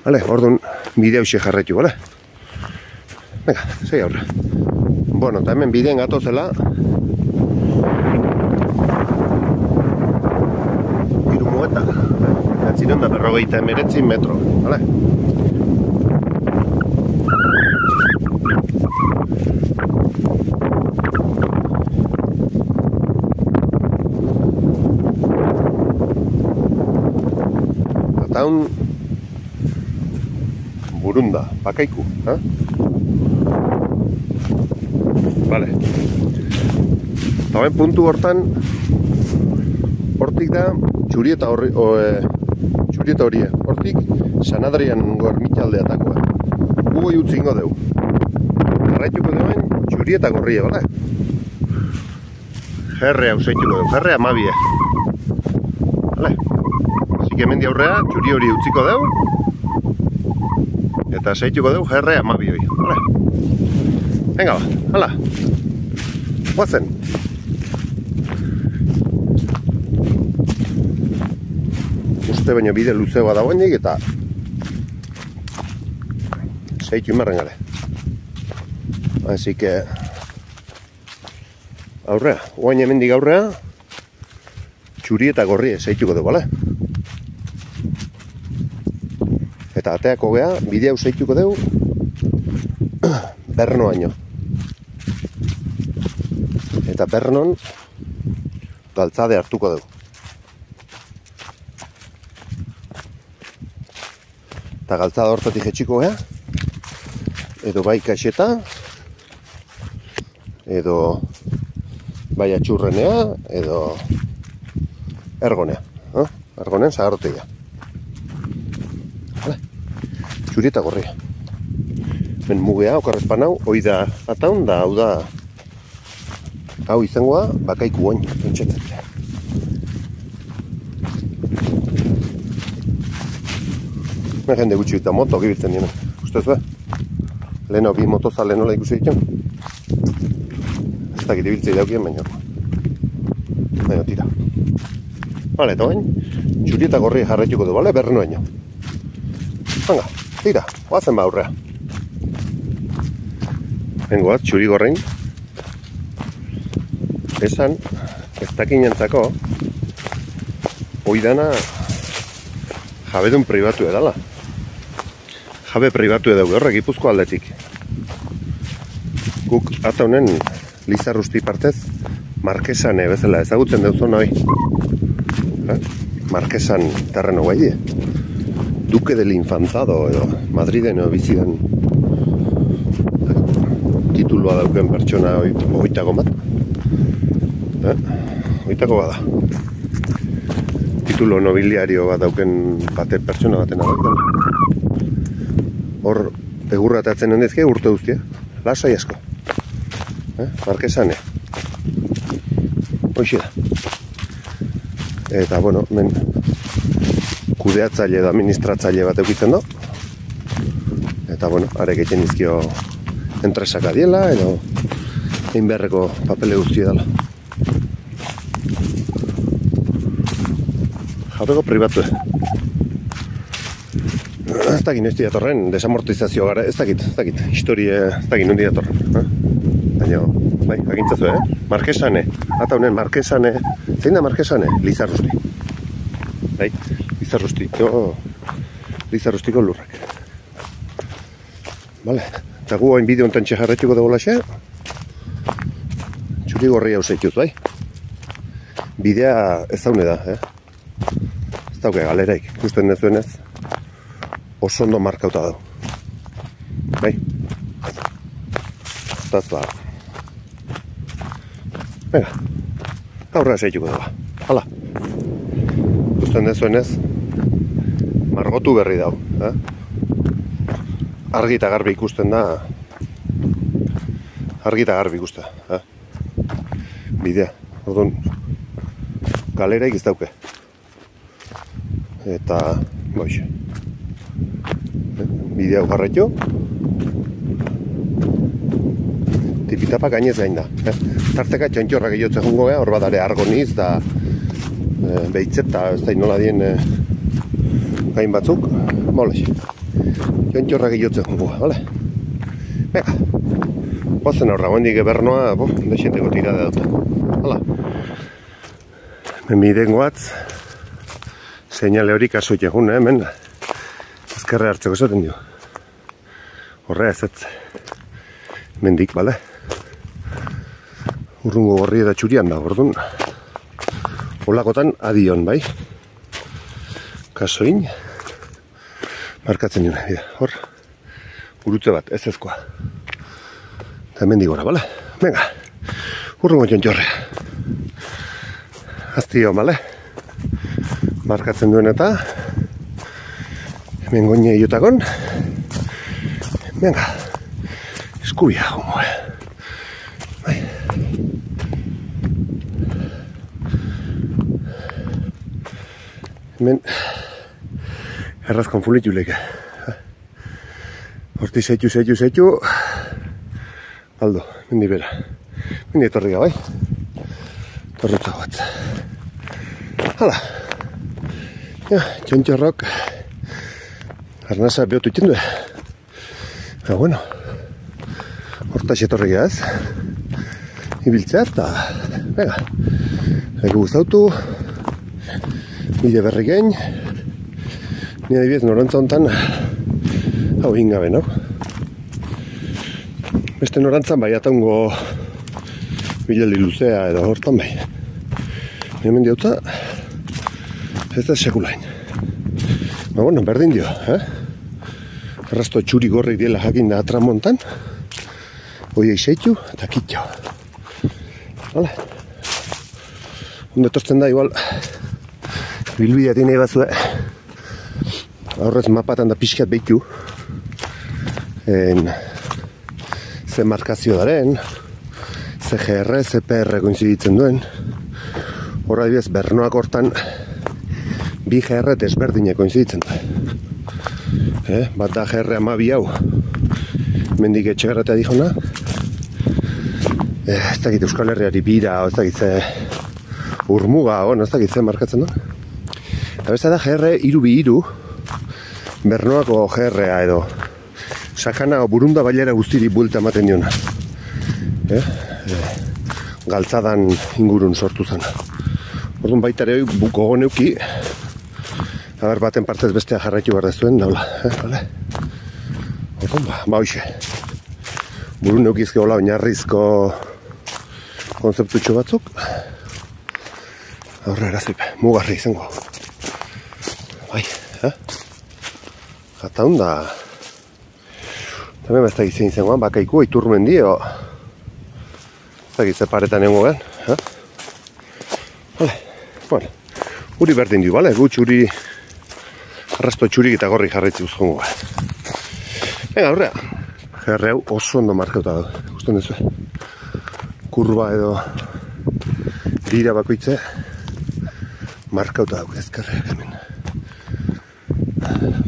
Vale, orduan bideo xe jarretu, vale? Venga, segi aurre. Bueno, eta hemen bidean gatozela. Irumoeta. Gatziron da 59 metro, vale? Ataun burunda, bakaiku, ha? Vale. Eta ben puntu hortan hortik da txurieta horie. Hortik San Adrian ermitxaldeatakoa. Gugoi utzi ingo deu. Jarraituko duen txurieta gorria, bale? Jerre hau zeituko deu, jerre amabie. Bale? Asik hemen aurrea txuri hori utziko deu. Eta zeituko deu jerre amabie hori, bale? Venga ba, hala. Guazen. Uste baino bide luzeoa dagoenik eta zeitu inmarren gale. Así que aurrea, oain hemendik aurrea txuri eta gorri zeituko dugu, bale? Eta ateako gea, bide hau zeituko dugu Bernoaino. Eta Bernon galtzade hartuko dugu. Eta galtzada hortatik jetxiko gea, edo bai kaxeta, edo bai atxurrenea, edo ergonea. Ergonean zagarrotegia. Txuri eta gorria. Ben mugea, okarrezpan hau, hoi da ataun, da hau da hau izangoa bakaiku oin, pentsatzen. Jende gutxi eta moto gibiltzen dira. Ustez be? Leheno bi motozale nola ikusi ditzen. dakit ibiltzei daukien, baina tira. Bale, eta bain, txuri eta gorri jarraituko du, bale, berrenoaino. Hanga, tira, oazen ba aurrea. Bengoaz, txuri gorrein. Esan, ez dakinentzako, oidana jabedun pribatu edala. Jabe pribatu edago horrek Gipuzko aldetik. Guk ata honen Lizarrusti partez Markesane bezala ezagutzen duzun hoi. Markesan terreno guai. Duque del Infantado edo Madriden edo bizidan tituloa dauken pertsona oitako bat. Oitako bada. Titulo nobiliario bat dauken bate pertsona baten dauken. Hor egurratatzen handezke urte guztia. Lasai asko. Markesane. Hoxe da. Eta, bueno, men kudeatzaile edo administratzaile bat eukitzen da. Eta, bueno, arek egiten izkio entresak adiela, edo egin beharreko papele guztia dela. Jabego pribatu. Ez dakit noiz diatorren, desamortizazio gara, ez dakit, historie, ez dakit nondi diatorren. Baina, bai, agintzazu, Markesane, ata honen Markesane, zein da Markesane? Lizarrusti. Bai, Lizarrustiko lurrak. Bale, eta gu hain bideo ontan txejarretuko dago laxe, txuri gorri hau zeituz, bai? Bidea ez daune da, Ez dauke galeraik, ikusten dezuenez, oso ondo markauta dago. Bai? Zaz ba. Venga, aurra zeituko dago. Hala. Ikusten dezuenez, margotu berri dago. Argi eta garbi ikusten da. Argi eta garbi ikusten da. Bidea. Orduan, galeraik ez dauke. Eta, boixe. Bidea ugarretxo. Tipitapa gainez gain da. Tarteka txontxorrak iotzen jungo hor badare argoniz da behitzeta, ez da nola dien gain batzuk. Molex. Txontxorrak iotzen jungo, bale? Bega. Oazen horra, gondik ebernoa, dexenteko tirada dut. Hala. Miden goatz. Seinale hori kasu egun, hemen. Ezkerre hartzeko esaten dio. Horrea ez ez. Mendik, bale? Urrungo gorri eta txurian da, orduan. Olakotan adion, bai? Kasoin. Markatzen dira, hor. Urutze bat, ez ezkoa. Eta mendik gora, bale? Venga, urrungo txontxorrea. Aztio, bale? Markatzen duen eta hemen goine iotakon. Venga, eskubia, homo. Bai. Hemen errazkon fulitu leke. Horti zeitu. Aldo, mendi bera. Mendi etorriga, bai? Torrutza bat. Hala. Ja, txontxorrok arnasa behotu itxendu. Eta, bueno, hortaxe etorriga ez. Ibiltzea eta, venga, leku guztautu, bide berri gein, nire adibidez norantza hontan, hau hingabe, no? Beste norantzan bai ataungo bilali luzea edo hortan bai. Hemen diotza, ez da sekulain. Ba, bueno, berdin dio, Arrasto txuri gorrik diela jakin da atramontan. Hoi eixeitu eta kitxo. Hala. Ondo etortzen da, igual, bilbidea nahi bazue. Aurrez mapatan da pixkat behitu. Ze markazio daren, ze GR, ze PR koinziditzen duen. Horra dibez, bernoak hortan bi GR desberdinak koinziditzen da. Bat da GR 12 hau, mendik etxegarratea dihona, ez dakit Euskal Herriari bira, ez dakit ze urmuga, ez dakit ze markatzen du. Eta beste da GR323, Bernoako GR-a edo sakana burunda bailera guztiri buelta ematen diona. Galtzadan ingurun sortu zen. Orduan baita ere gogo neuki, aber baten partez bestea jarraitu behar dezuen, daula. Orduan ba hoxe. Buru neukizke hola oinarrizko konzeptutxo batzuk. Aurrera zipe, mugarri izango. Bai, Jata hunda. Hemen bezta gizien izangoan, bakaikua Iturmendi, ez dakit paretan egongo gen. Bueno, uri berdin du, bale? Gutx uri arrasto txurik eta gorri jarraitzi uzkongo. Venga, aurrea. GR hau oso ondo markauta da. Gusten duzu. Kurba edo dira bakoitze markauta dauk ezkerreak hemen.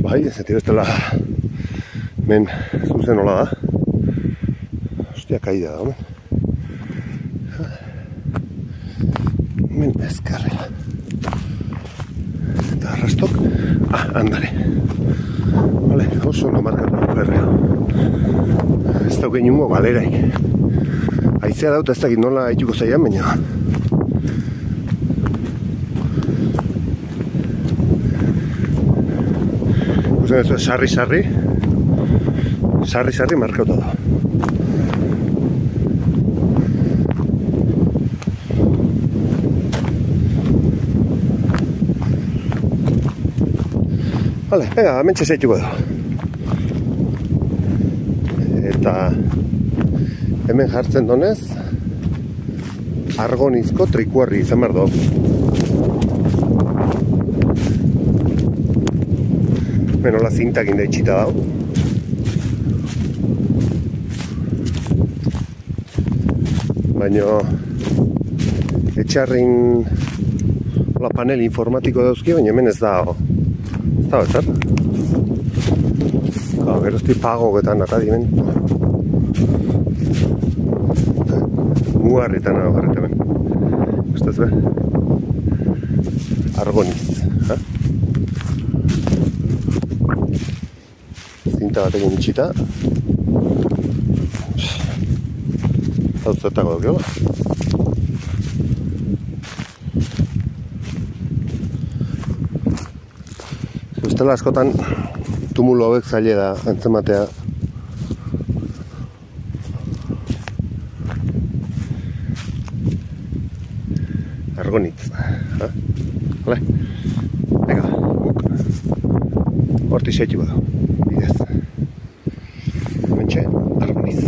Bai, ez zeti bestela men zuzen hola da. Ostia, kaida da, men ezkerrela. Eta arrastok, andare. Vale, oso ondo markatu ferrea. Ez dauken ingo galeraik. Aizea dauta ez dakit nola haituko zaian, baina. Guzen ez sarri-sarri markauta da. Vale, venga, hementxe zaituko da. Eta hemen jartzen donez argonizko trikuarri izan behar du. Benola zintak inda itxita dago. Baina etxarrin panel informatiko dauzki, baina hemen ez dago. Ez dago, ez da? Gerozti pagoketan akadimen. Mugarritan agarret hemen. Ez be? Argoniz. Zinta batekin itxita. Hau zertako dukiola. Ustela askotan tumulo hauek zaile da antzematea. Argonitz. Vale. Venga, guk. Horti zaituko da. Bidez. Hementxe, argonitz.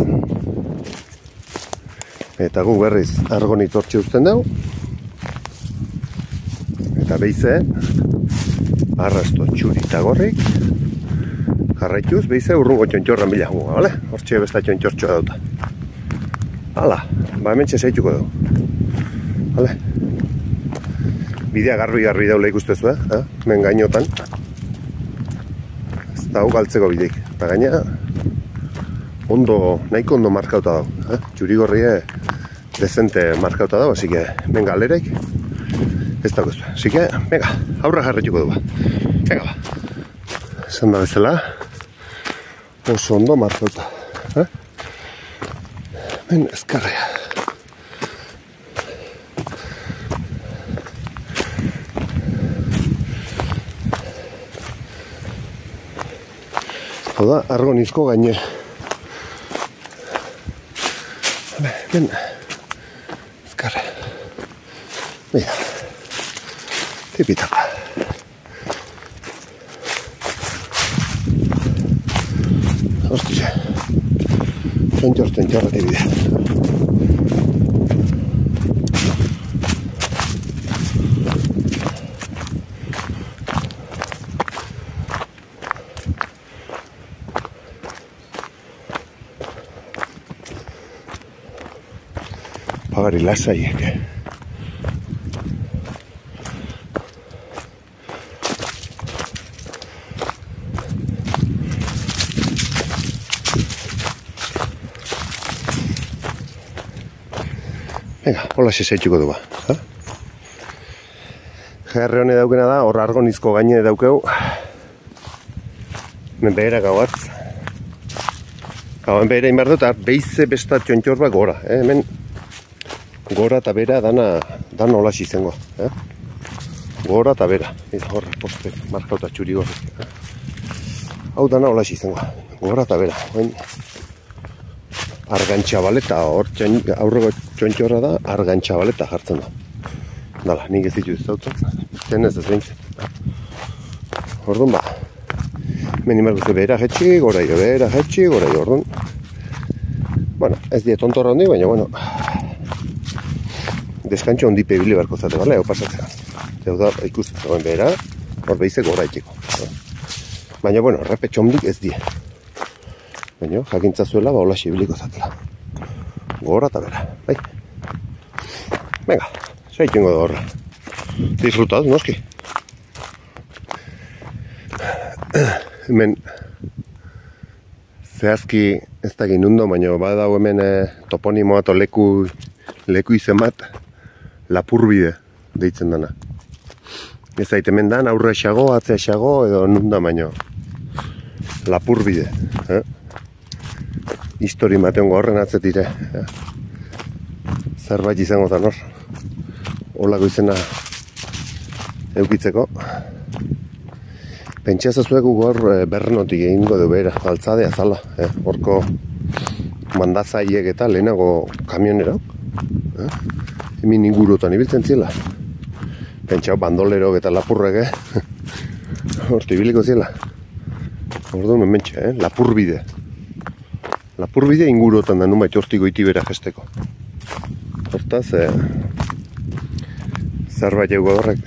Eta gu berriz argonitz hortxe uzten dugu. Eta behize, arrasto txuri eta gorrik. Jarraituz, behize urrungo txontxorran bila junga, bale? Hortxe besta txontxortxoa dauta. Hala, ba hementxe zaituko dugu. Bale? Bidea garbi daula ikustezu, men gainotan. Ez da galtzeko bideik. Eta gaina, nahiko ondo markauta dago. Txurigorrie dezente markauta dago, así que, men galereik. Ez dago ez du. Así que, venga, aurra jarretuko du ba. Venga ba. Esan da bezala, oso ondo markauta. Men ezkarrea. Hau da, argonizko gaine. Ben, ezkarre. Mira, tipitaka. Hostia, txontxorra tibide. Pagari lasaiek. Venga, hola sesaituko dugu. Jarre hone daukena da, hor argonizko gaine daukeu. Hemen behera gauatz. Hemen behera inbar dut, beize besta txontxor bat gora. Hemen gora eta bera dana holas izango. Gora eta bera. Hor, poste, markauta txuri gorri. Hau dana holas izango. Gora eta bera. Argantxabaleta, hor aurrego txontxorra da, argantxabaleta jartzen da. Dala, nik ez ditu izautzen, zenez ez behintzen. Orduan ba, hemen imarguzu behera jetxi, gora jo, behera jetxi, gora jo, orduan. Bueno, ez die tontorra hondi, baina, bueno, deskantxo hondi pebili beharko zate, bale, hau pasatzea. Zeu da, ikusten zegoen behera, hor behize gora itxiko. Baina, bueno, repetxo hondik ez die. Baina, jakintza zuela, ba, hola xibiliko zatela. Gora eta bera, bai. Venga, zaitingo da horra. Disfrutad, noski. Hemen, zehazki ez da ginundo, baina badau hemen toponimoa eta leku izen bat, Lapurbide deitzen dana. Ez zait hemen dan, aurre xago, atzea xago, edo nunda baino. Lapurbide, Histori mateongo horren atzetire. Zerbait izango da nor. Olako izena eukitzeko. Pentsa zazuek hor Bernotik egingo du behera, altzadea zala. Horko mandazaiek eta lehenago kamionerok. Hemen ingurutan ibiltzen zila. Pentsa bandolerok eta lapurrek, horti ibiliko zila. Orduan hementxe, Lapurbide. Lapurbide inguruotan da numait hortik goitibera jesteko. Hortaz, zerbait ego horrek.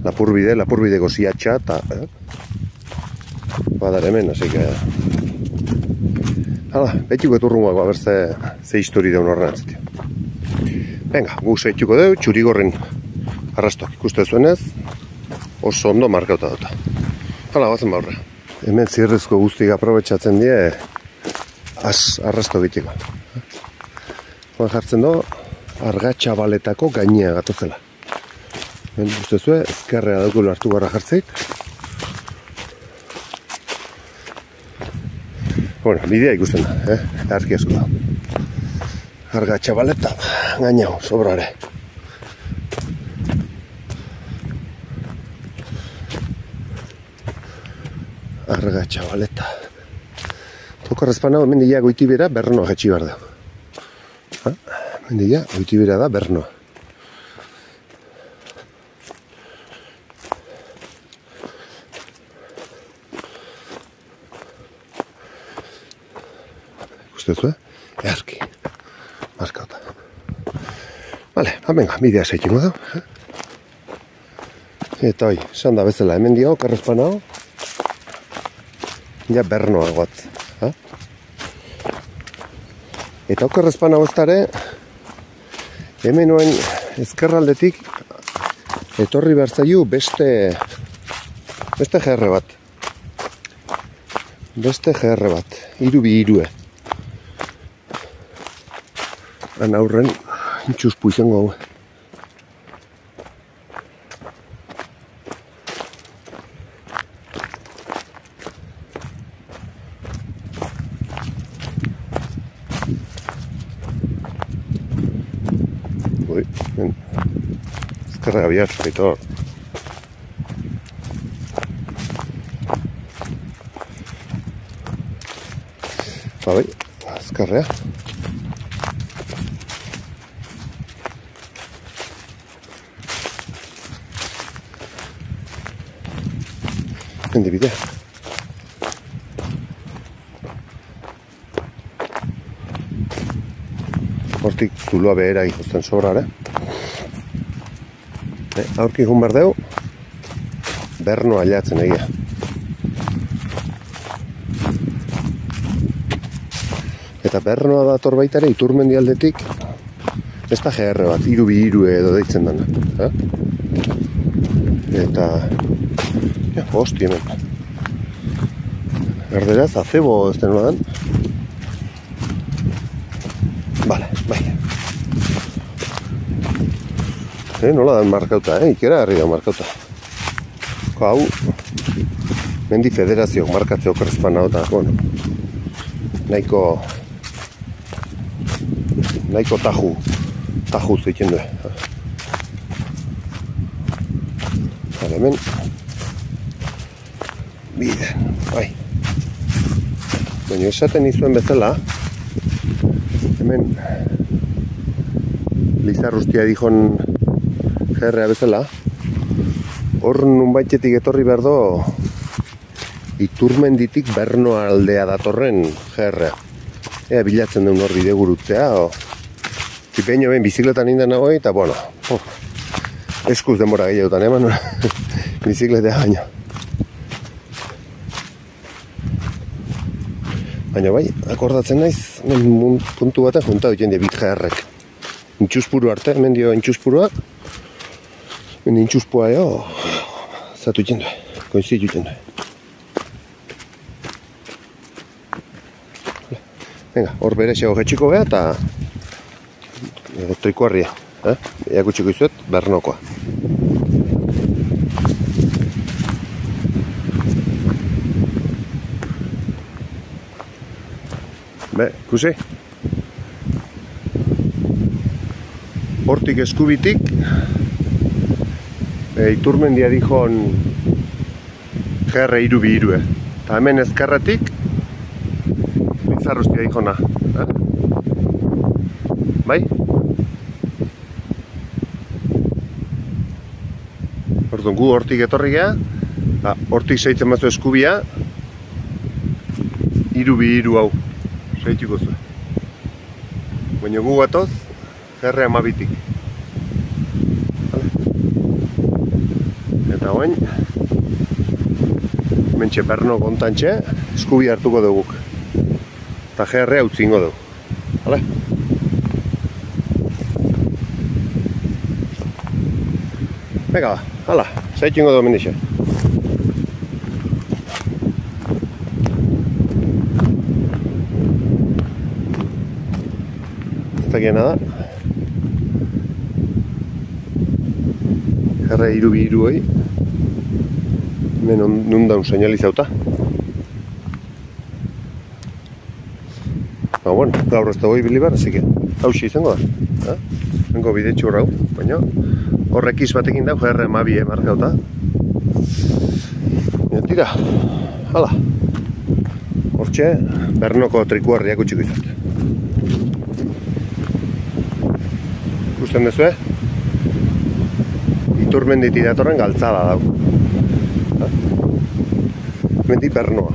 Lapurbide goziatxa eta badar hemen, así que... Hala, betxiko eturrungoak haber ze histori deun horren atzitia. Venga, gu zeituko deu, txurigorren arrastoak ikuste zuenez, oso ondo markauta dut. Hala, bazen baurre. Hemen zirrezko guztik aprobetxatzen die arrasto bitiko. Hoen jartzen do, argatxabaletako gainea gatozela. Hemen guztezue, ezkerrea daukulu hartu gara jartzeit. Bueno, bidea ikusten da, arki asko da. Argatxabaleta gainau, sobrare. Argatxabaleta. Tokarrezpan hau, hemen dira goitibera Bernoa jetxi behar da. Hemen dira goitibera da Bernoa. Ikustezue? Earki. Markauta. Vale, venga, bidea zeikingo da. Eta hoi, esan da bezala, hemen dira okarrezpan hau. Ja Bernoa goatz. Eta okerrezpan hau eztare, hemen oen ezkerraldetik etorri behar zaiu beste GR bat. Beste GR bat, iru-bi-irue. Han aurren, intxuspu izango hau. Ezkerra gabiar, zaitor. Bai, ezkerrea. Hendi bidea. Hortik zuloa behera ikusten sobrare. Aurki egun behar deu, Bernoa aliatzen egia. Eta Bernoa dator baita ere, Iturmendi aldetik, ez da GR bat, iru-bi-irue edo deitzen dena. Eta, hosti hemen. Erderaz, azebo ez den nola den. Vale, bai. Nola da markauta, ikera harri da markauta. Hau, mendi federazioak markatzeo krespan hau eta, bueno, nahiko taju zeitzen du. Hemen, bide, bai. Baina esaten izuen bezala, hemen Lizarrustia dijon gerrea bezala, hor nunbaitetik etorri behar do Iturmenditik Berno aldea datorren gerrea. Ea bilatzen duen hor bide gurutzea, tipeño ben bizikletan indan nago, eta bueno, eskuz denbora gehiotan eman, bizikletea baino. Baina bai, akordatzen naiz, puntu baten junta duten die bit gerrek. Intxuspuru arte, hemen dio intxuspuruak, hemen intxuspua zatu iten du, koinzit iten du. Venga, hor bere xego jetxiko beha eta trikuarria, eakutsiko izuet, Bernokoa. Ikusi? Hortik eskubitik, Iturmendia dijon gerre irubi irue. Eta hemen ezkerretik, Lizarrustia dijona. Bai? Orduan, gu hortik etorri geha, hortik seitzen batzu eskubia, irubi iru hau. Seituko zuen. Baina gu gatoz, gerre amabitik. Eta oain, mentxe Berno kontantxe, eskubi hartuko duguk. Eta gerre hau zingo dugu. Hala? Beka ba, hala, seitu ingo dugu mendixe. Zagiena da gerre irubi iruoi hemen nundaun señalizauta. Bueno, gaur ez dago ibili behar, así que hauxe izango da. Hengo bidetxu hor hau, baina horrekiz batekin dau gerre emabie markauta. Tira, hala. Hortxe, Bernoko trikuarriak utxiko izat. Ikusten dezue, Iturmenditi datorren galtzada dau. Mendi Bernoa.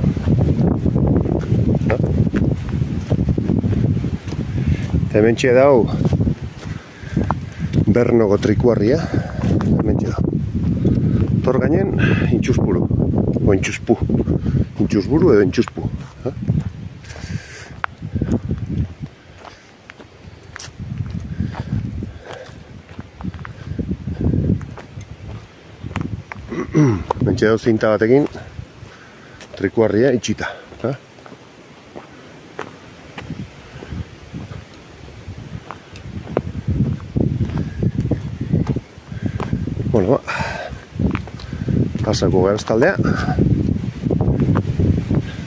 Hementxe dau Bernoko trikuarria. Hementxe dau. Tor gainen, intxuspuru. O intxuspu. Intxusburu edo intxuspu. Hementxe dau zinta batekin trikuarria itxita. Bueno, pasako gara taldea.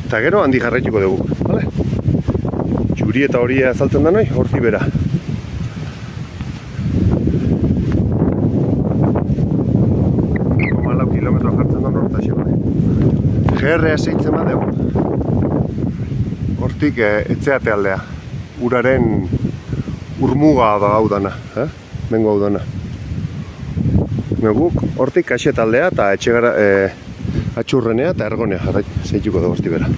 Eta gero handi jarraituko dugu, vale? Txuri eta horia azaltzen da noi, horti bera. Malau kilometro jartzen da nortaxe, vale? GR-a seitzen badeu. Hortik etzeate aldea. Uraren urmuga da hau dana, bengo hau dana. Guk hortik kaxet aldea eta etxegara atxurrenea eta ergonea zeituko da horti bera.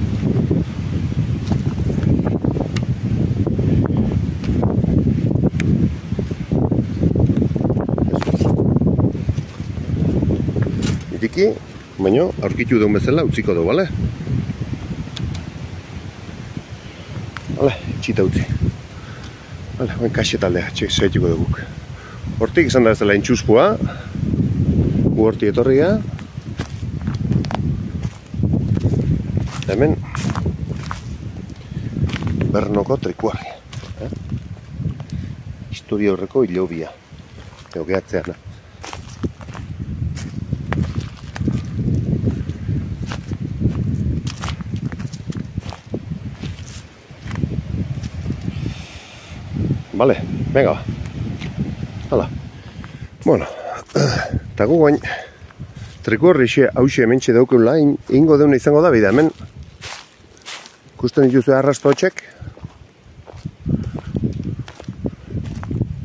Itiki, baina aurkitu duen bezala utziko dugu, bale? Bale, itxita utzi. Bale, kaxet aldea zeituko dugu. Hortik izan da bezala intxuspua. Horti etorria. Hemen Bernoko trikuarria. Historia horreko hilobia. Ego gehatzeana. Bale, venga ba. Hala. Bueno, eta gu gain trikorri hause hementxe daukela, ingo deuna izango da bida, hemen ikusten dituzu arrasto hotxek.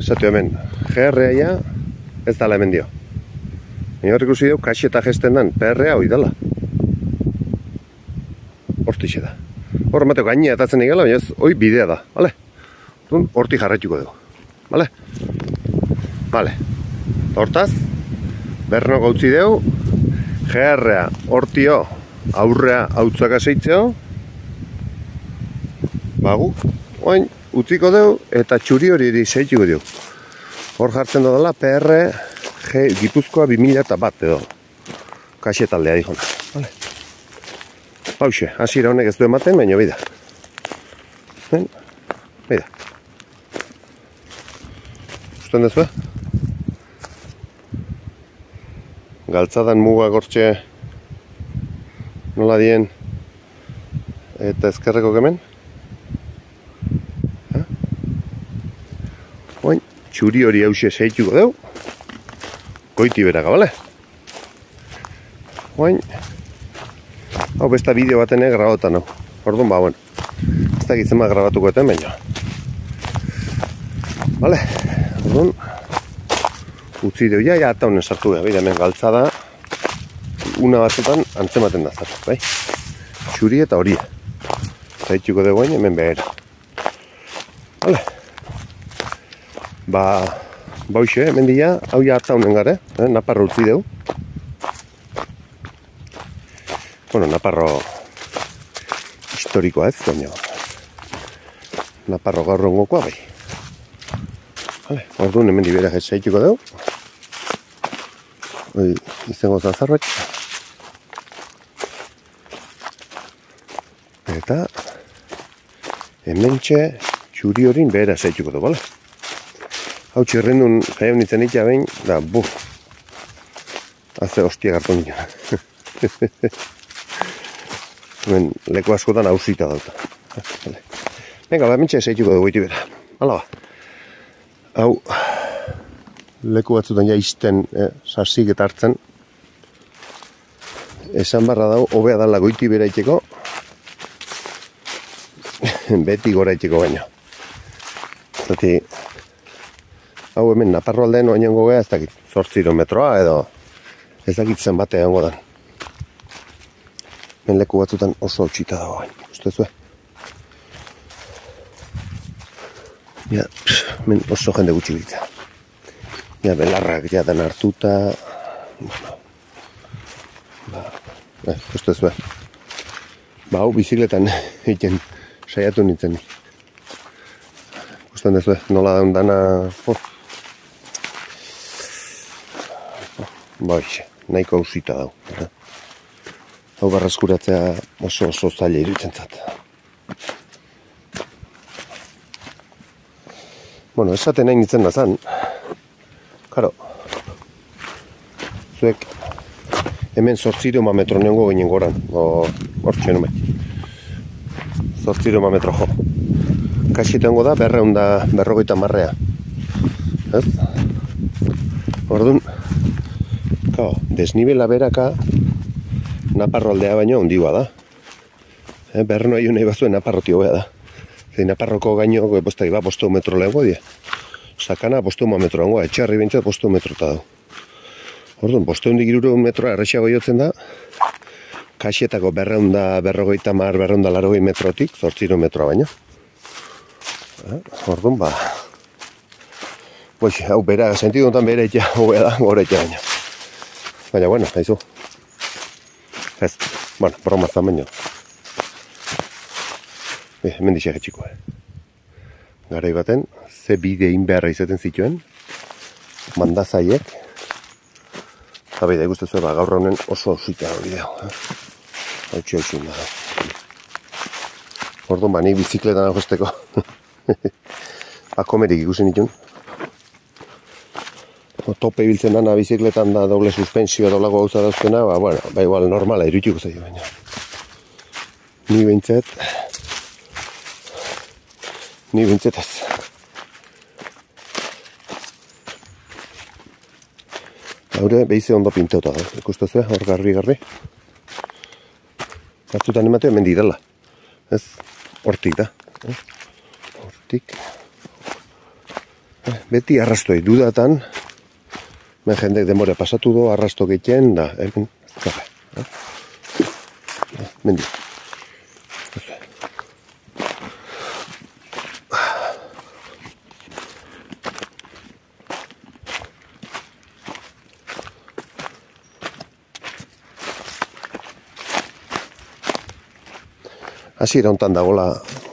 Esatu hemen, GR-a ja ez dala hemen dio. Hor ikusi dugu, kaxeta gesten dan, PR-a hoi dala. Hortixe da. Hor mateo gainea atatzen egala, baina ez, hoi bidea da, bale? Horti jarraituko dugu, bale? Bale. Hortaz, berno gautzi dugu, GR-a hortio aurrea hautzaka zeitzeo, bagu, oain, utziko dugu eta txuri hori zeituko dugu. Hor jartzen dudala PR Gipuzkoa 2001 edo. Kaxetaldea dihona. Vale. Hauxe, hasiera honek ez du ematen, baina bida. Bida. Usten dezu, galtzadan muga gortxe nola dien eta ezkerreko kemen. Oin, txuri hori hause zeituko dugu. Goiti beraka, bale? Oin, hau besta bideo baten grabatzen hau. Orduan, ba, bueno, ez da gitzen grabatuko eten, baina. Bale, orduan, utzi dugu, ja eta honen sartu gara, bide hemen galtzada, una batzutan antzematen da zara, bai? Txuri eta horia. Zaituko dugu hemen behera. Bale? Ba, bauxe, hemen dira, hau ja eta honen gara, Naparro utzi dugu. Bueno, Naparro historikoa ez, baina Naparro gaur ongokoa bai. Vale, orduan hemen dibera zaituko dugu. Hoi, izango zazarroak. Eta hemen txuri horin behera zaituko dugu, bale? Hau txirrendun jaion nintzen itea behin, da, buf, haze hostia gartu nina. Hemen leku askotan hausita dauta. Venga, ba, mentxe zaituko dugu iti bera. Hala ba. Hau, leku batzutan ja izten sasik eta hartzen. Esan barra dau, hobea dala goiti bera iteko. Beti gora iteko baino. Zati, hau hemen Naparro aldeen oinengo gea ez dakit 8 kilometroa edo ez dakit zenbate egongo dan. Hemen leku batzutan oso hautsita dago bain, ustezue? Ja, hemen oso jende gutxi biltzea. Ja, belarrak ja dan hartuta. Bueno, ba, ustezue? Ba, hau bizikletan egiten saiatu nintzen. Usten dezue, nola daun dana... Baixe, nahiko hausita dau. Hau barraskuratzea oso zaila iruditzen zat. Bueno, esaten nahi nintzen nazan. Karo, zuek hemen 8 metro neongo ginen goran. Hor txenu bai. 8 metro jo. Kaxitengo da 250 marrea. Ez? Orduan, desnibela beraka Naparro aldea baino ondigoa da. Berno aio nahi bazuen Naparroti hobea da. Zein Naparroko gaino, postai ba, 5 metro lehenko die. Sakana 5 metro lehenko, etxarri bintzat 5 metro eta dago. Orduan, 500 metroa errexiago jotzen da, kaxetako 250 mar, 280 metrotik, 8 metroa baino. Orduan, ba, hau bera, sentidu honetan bera itea hobea da, gora itea baino. Baina, bueno, haizu. Ez, bueno, broma zan baino. Hemen dixak etxiko, Garai baten, ze bide inbeharra izaten zituen, mandazaiek. Eta bide, guztezu, gaur honen oso osita bideo. Hau txoitxun da. Orduan, ba, nik bizikletan agosteko. Akomerik ikusen itun. Tope ibiltzen dana bizikletan da doble suspensio edo lago gauza dauzkena, ba, bueno, ba, igual normala irutiko zaio baina. Ni behintzet ez. Haure behize ondo pinteuta da, ikustezue, hor garbi. Batzutan emate hemen direla. Ez, hortik da. Hortik. Beti arrastoi dudatan, men jende demora pasatu do, arrasto gehien da, hemen, zarra. Mendi. Hasiera hontan dagoela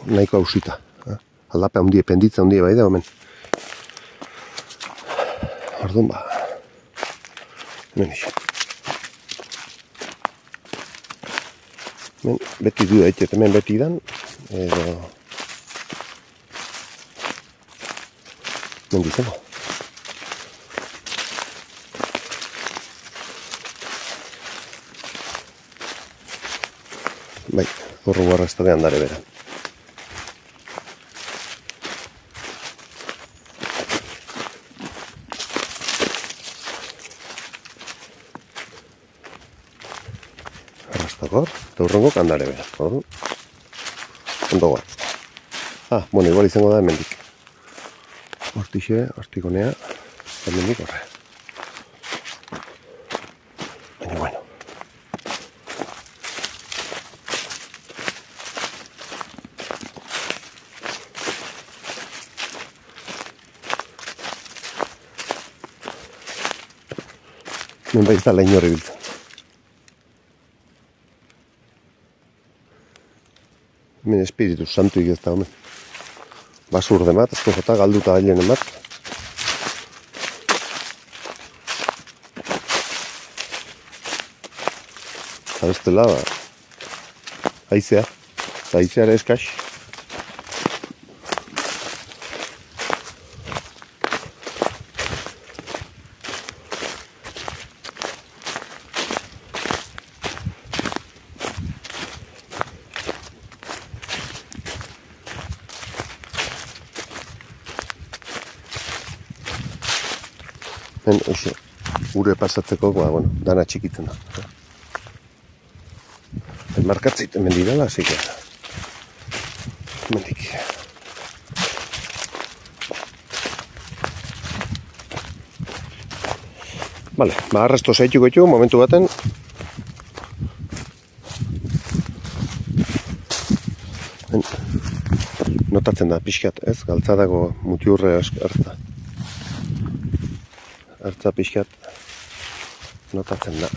nahiko hausita. Aldape handie, penditza handie bai da, hemen. Orduan ba. Hemen iso. Hemen beti du daitet, hemen beti dan. Edo... Hemen dizemo. Bai, horro guarrazta de andare bera. Arrastakor, eta urrongok andare bera. Ondo guatz. Bueno, igual izango da hemendik. Hortixe, hortikonea, hemendik horre. Baina, bueno. Hemen bai ez da lehin horri biltzen. Hemen espiritu santuik ez da, hemen. Basurde bat, ezko jota galduta hailenen bat. Eta bestela, haizea. Eta haizeara eskaz. Oixe, ure pasatzeko, bueno, dana txikitzen da. Markatzeit hemen direla, así que... Hemendik. Vale, arrasto zaituko etxu, momentu baten. Notatzen da, pixkat, ez? Galtzadako mutiurre hartza. Hartza pixkat notatzen da.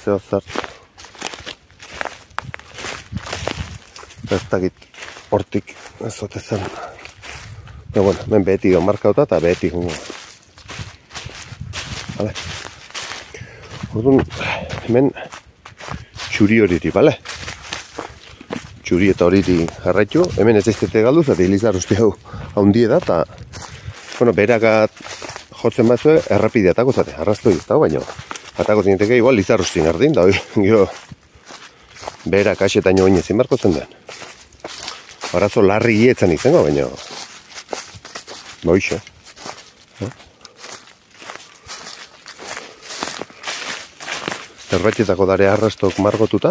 Zeo zart. Ez dakit hortik ez otezen. Pero bueno, hemen beti do markauta eta beti gungo. Vale. Orduan, hemen txuri horiti, vale? Txuri eta horiti jarraitu. Hemen ez daiztete galdu, zati Lizar uste hau haundie da, eta bueno, berakat jotzen batzue, errapide atako zate, arrastoi ez da, baina atako zineteke igual Lizar ustien ardin, da gero berak asetan joan ezin barko zen den. Arazo larri gietzen izango, baina boixe. Zerbaitetako dare arrastok margotuta,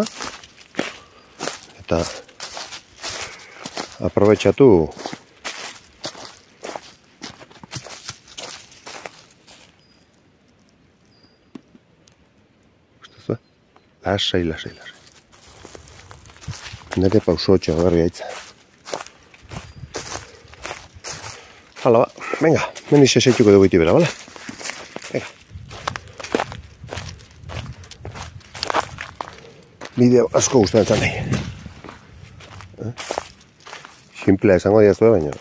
eta aprobetxatu lasai. Nere pauso txagarri haitza. Hala ba, venga, mendiz esaituko dugu iti bera, bale? Venga. Bideo asko gustatzen nahi. Simplea esango diazue, baina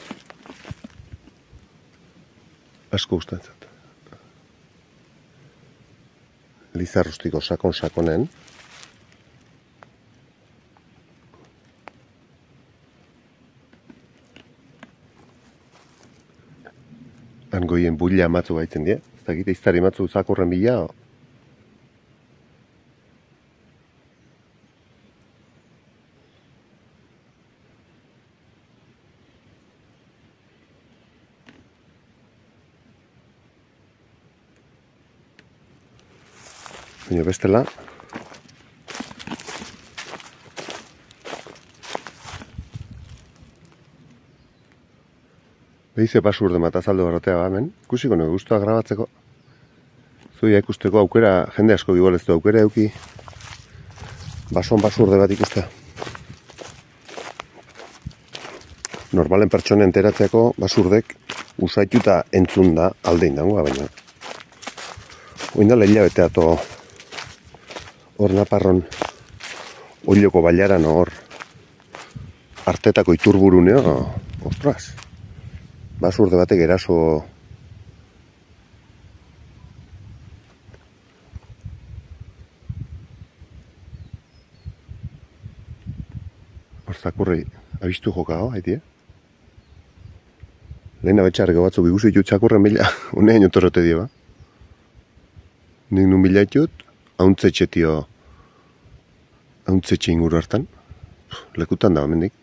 asko gustatzen. Lizarrustiko sakonen. Angoien bulla matzu baitzen die. Ez dakite iztari matzu zakurren bila. Baina bestela, behize basurde matazaldu garrotea hemen, ikusiko nahi guztua grabatzeko. Zuia ikusteko aukera, jende asko igual ez du aukera euki, basoan basurde bat ikustea. Normalen pertsonen enteratzeako basurdek usaituta entzun da aldein dagoa, baina oindala hilabete ato hor Naparron oiloko bailaran hor artetako iturburuneo, ostras, basurde batek eraso zakurri abistu jokao, haiti, Lehen abetxarreko batzuk ikusi ditut txakurren bila, unean otorrote die, ba? Nik nun bila ditut, hauntzetxe inguru hartan. Lekutan da, mendik.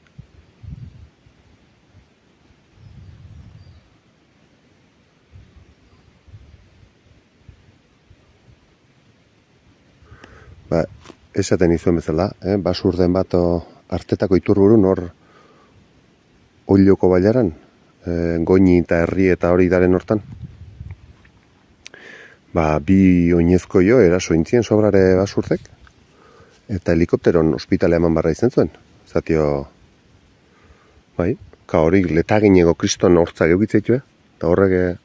Ba, esaten izuen bezala, basurden bat artetako iturburun hor oiloko bailaran, goini eta herri eta hori daren hortan. Ba, bi oinezko jo eraso intzien sobrare basurdek, eta helikopteron ospitalea eman barra izen zuen. Zatio, bai, ka hori letagineko kriston hortzak eukitzeitu, eta horrek,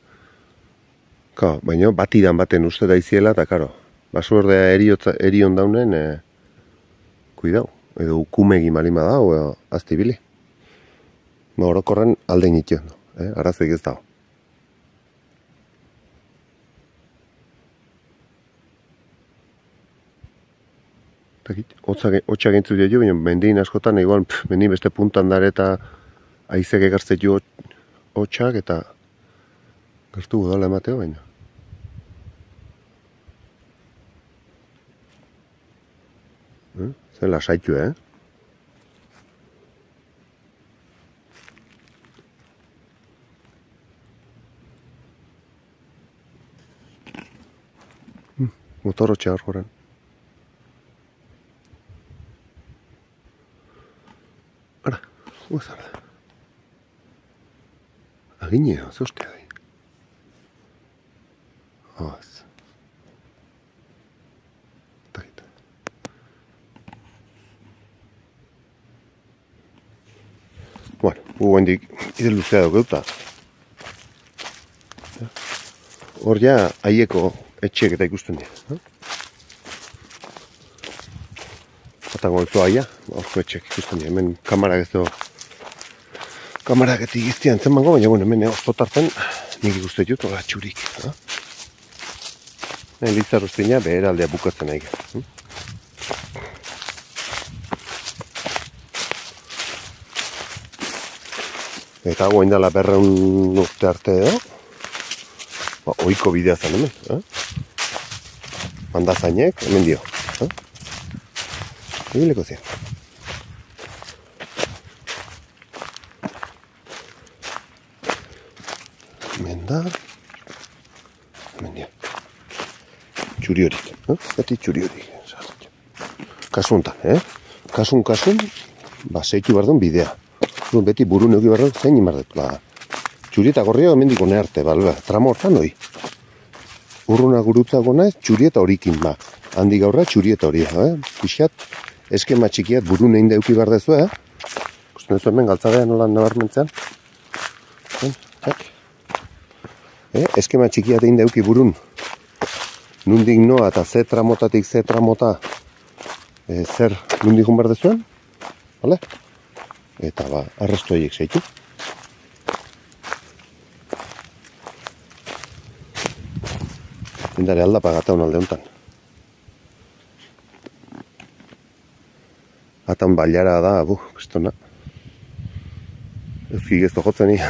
baina batidan baten uste da iziela, eta karo, basurdea erion daunen, kuidau, edo ukumegi malima da, o aztibili. Ma orokorren aldein itio, arazoik ez dago. Hotxak entzu dio, baina mendin askotan, igual, mendin beste puntan dara eta aizek egartzet jo hotxak eta gertu gudala emateo, baina. Zer lasaitu, Motorotxe hor joren. Ara, guazara. Aginea, ze hostia da. Oaz. Takit. Bueno, hendik ide luzea dukeuta. Hor ja, haieko etxeek eta ikusten dira. Atango ez doa, horko etxeek ikusten dira. Hemen kamarak ez do... Kamarak eta igiztian zen mango, baina bueno, hemen ostotarten nik ikusten dut, txurik. Lizarruztina behar aldea bukatzen nahi. Eta goain dela 200 urte arte edo. Oiko bidea zen hemen. Mandazainek, hemen dio. Ebileko zian. Hemen da. Hemen dio. Txuri horik. Beti txuri horik. Kasu honetan, Kasun, zeitu behar duen bidea. Beti buru neuki behar duen zein imardet. Txuri eta gorria hemen diko nearte, tramo hortan hoi. Urruna gurutzako naiz, txuri eta horikin, Handi gaurra txuri eta hori, Pixat, eskema txikiat buru nein deuki behar dezu, Kusten duzu hemen galtzadea nola nabarmentzean. Eskema txikiat egin deuki burun. Nundik noa eta ze tramotatik ze tramota zer nundik behar dezuen. Eta arrestu horiek zeitu. Indare aldapa gata hon alde honetan. Atan bailara da, kristona. Euzki gezto jotzen ia.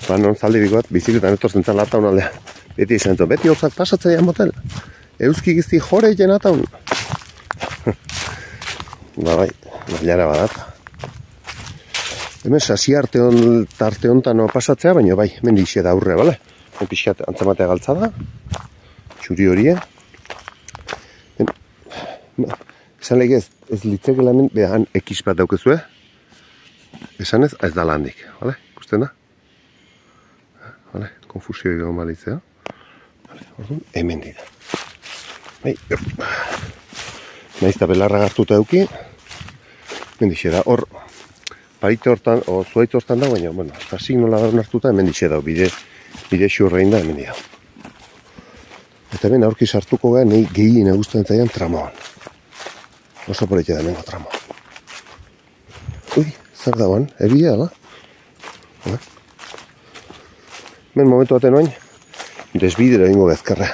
Non zaldi bikoat, bizikletan etortzen zan lata hon aldea. Beti izan zuen, beti horzak pasatzea motel. Euzki gizti jore egin ata hon. Bai, bailara badata. Hemen sasi arte honetan pasatzea, baina bai, hemen dixe da aurre, bale? Pixkat antzamatea galtza da, txuri horia. Esan lege ez litzekela hemen, behan X bat daukezue. Esan ez da landik, bale? Ikusten da? Bale, konfusio egon balitzea. Orduan, hemen dira. Naiz eta belarra gartuta eduki, mendixe da, hor, parite hortan, o zuaitz hortan da, baina, bueno, eta signola da hartuta, hemen dixe da, bide xurrein da, hemen dira. Eta hemen aurki sartuko gara, nahi gehien egusten zaidan tramoan. Oso poretia da hemengo tramoa. Ui, zer dagoan, ebila, ala? Hemen momentu baten oain, desbidera egingo bezkarra.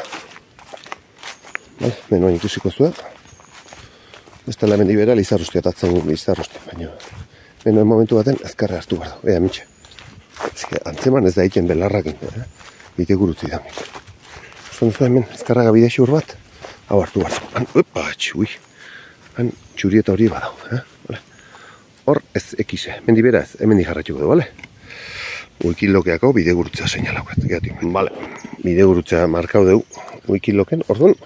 Hemen oain ikusiko zuen. Ez dela hemen dibera, lizarrustia tatzen lizarrustia, baina hemen momentu baten ezkarra hartu behar du, mitxe. Antzeman ez da egiten belarrakin, bite gurutzi da. Zuen hemen ezkarraga bide xur bat, hau hartu behar du. Opa, ui, han txurieta hori badau. Hor ez ekize, hemen dibera ez, hemen dijarratxuko du, bale? Wikilokeako bide gurutza seinalakoet, gehatik. Bale, bide gurutza markau dugu Wikiloken, orduan,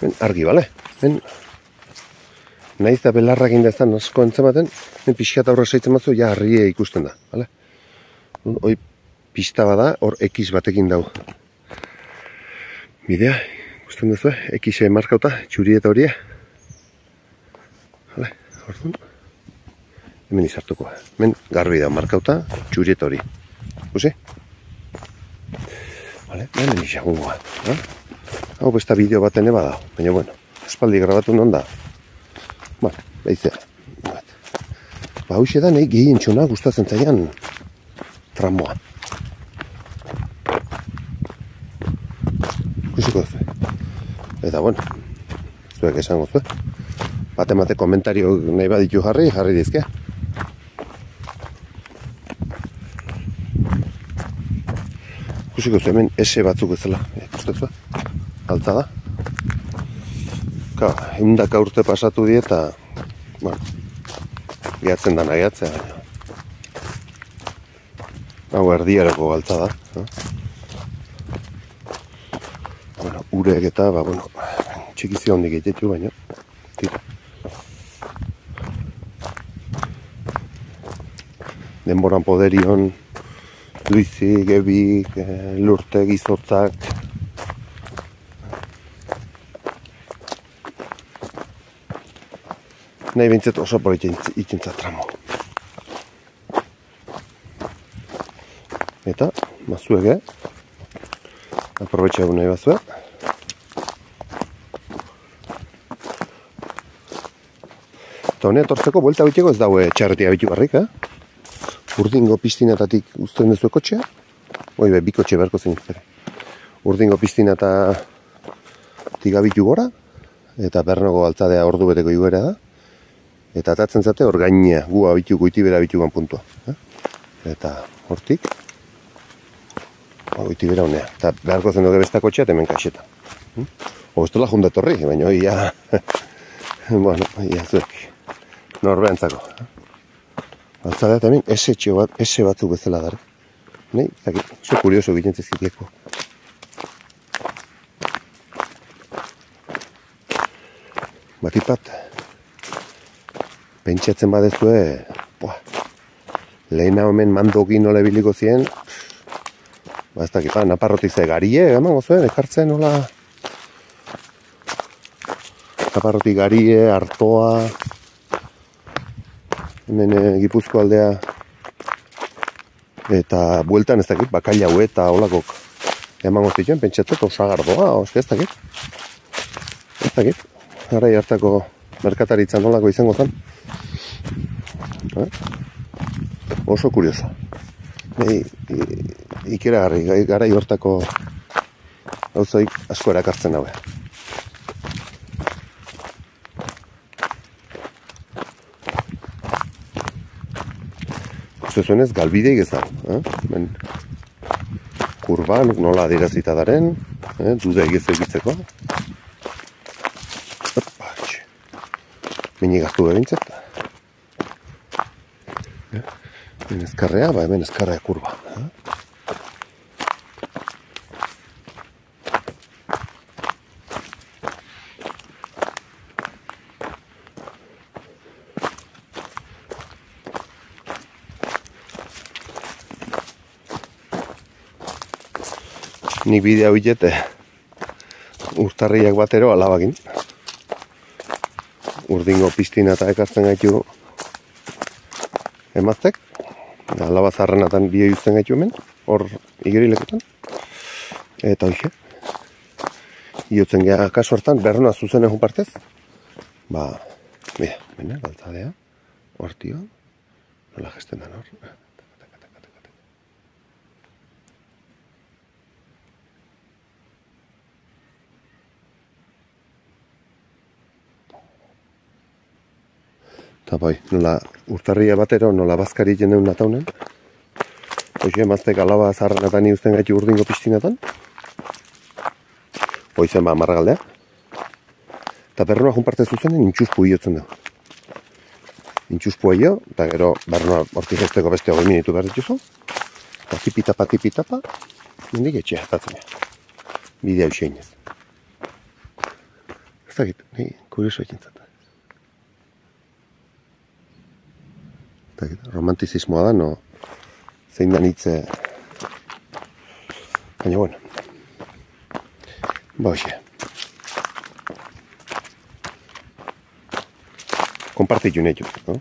hemen argi, bale? Hemen naiz da belarrak indezan asko entzematen, pixkat aurra saitzen batzu, ja harrie ikusten da, bale? Hoi pista bada, hor X batekin dau. Bidea, ikusten duzu, X markauta, txuri eta horie. Bale, orduan, hemen izartuko. Hemen garbi da markauta, txuri eta hori. Ikusi? Bale, hemen izagungoa. Hau besta bideo baten eba da, baina bueno, espaldi grabatu non da. Bueno, behizea. Ba, hoxe da nahi gehien txona gustatzen zaian tramoa. Ikusiko duzu. Eta, bueno, zuek esango zu. Bate komentario nahi baditu jarri dizke. Ikusiko zu, hemen S batzuk bezala. Ikustezu, altza da. Ka, 100 urte pasatu die eta, bueno, gehatzen da nahiatzea, baina. Hau erdiareko galtza da. Bueno, urek eta, ba, bueno, txikizio hondik egitetu, baina, tira. Denboran poderion, Luizi, Gebik, Lurte, Gizotzak, nahi bintzat oso politia ikintzat tramo. Eta, bazuek, aprobetxeago nahi bazuek. Eta honea tortzeko, buelta biteko ez daue txarretia bitu barrik, Urdingo piztinatatik uzten duzu kotxea. Hoi be, bi kotxe beharko zen iztere. Urdingo piztinatatik abitu gora, eta Bernogo altzadea ordu beteko iguera da. Eta atatzen zate hor gainea, gu abitu goitibera abitugan puntua. Eta hortik, goitibera honea. Eta beharko zen duge besta kotxea, hemen kaxeta. Obestola jundatorri, baina hoi ja, bueno, ja zuek, norbeantzako. Altzadea eta hemen S batzuk bezala dara. Nei, zakit, oso kurioso egiten zizkitieko. Batipat, pentsatzen badezue, lehena hemen mandokin nola biliko ziren, ba ez dakit, naparrotik ze garie, emango zuen, ekartzen nola, naparrotik garie, Artoa, hemen Gipuzko aldea, eta bueltan ez dakit, bakaila hue eta olakok emango zituen, pentsatzeko osagardoa, ez dakit, garai hartako merkataritza nolako izango zen. Oso kurioso. Ikeragarri, garai hortako gauzaik asko erakartzen haue. Zuzenez, galbideik ez dago. Kurban, nola adierazita daren, dudeik ez egitzeko. Mini gaztu behintzat. Hemen ezkarrea, ba hemen ezkarrea kurba. nik bidea huilete urtarriak batero alabakin. Urdingo piztina eta ekartzen gaitu emaztek. Alaba zarrenatan bide uzten gaitu hemen, hor igerilekotan. Eta hoxe. Iotzen geha kaso hartan, berrona zuzen egun partez. Bena, galtzadea, hortio, nola gesten dan hor. Eta bai, nola urtarria batero, nola bazkari jenden nataunen. Hoxe, emaztek alaba zarrenatan iuzten gaitu urdingo piztinatan. Hoizen marragaldea. Eta berroa junparte zuzenen intxuspu iotzen dugu. Intxuspua io, eta gero berroa hortik ezteko beste 20 minutu behar dituzu. Eta tipitapa, mendik etxea, atatzen ja. Bidea usein ez. Ez dakit, nahi, kurioso ekintzat. Romantizismoa da, no? Zein da nitze... Baina, bueno. Hoxe. Konpartitu nahi dut, no?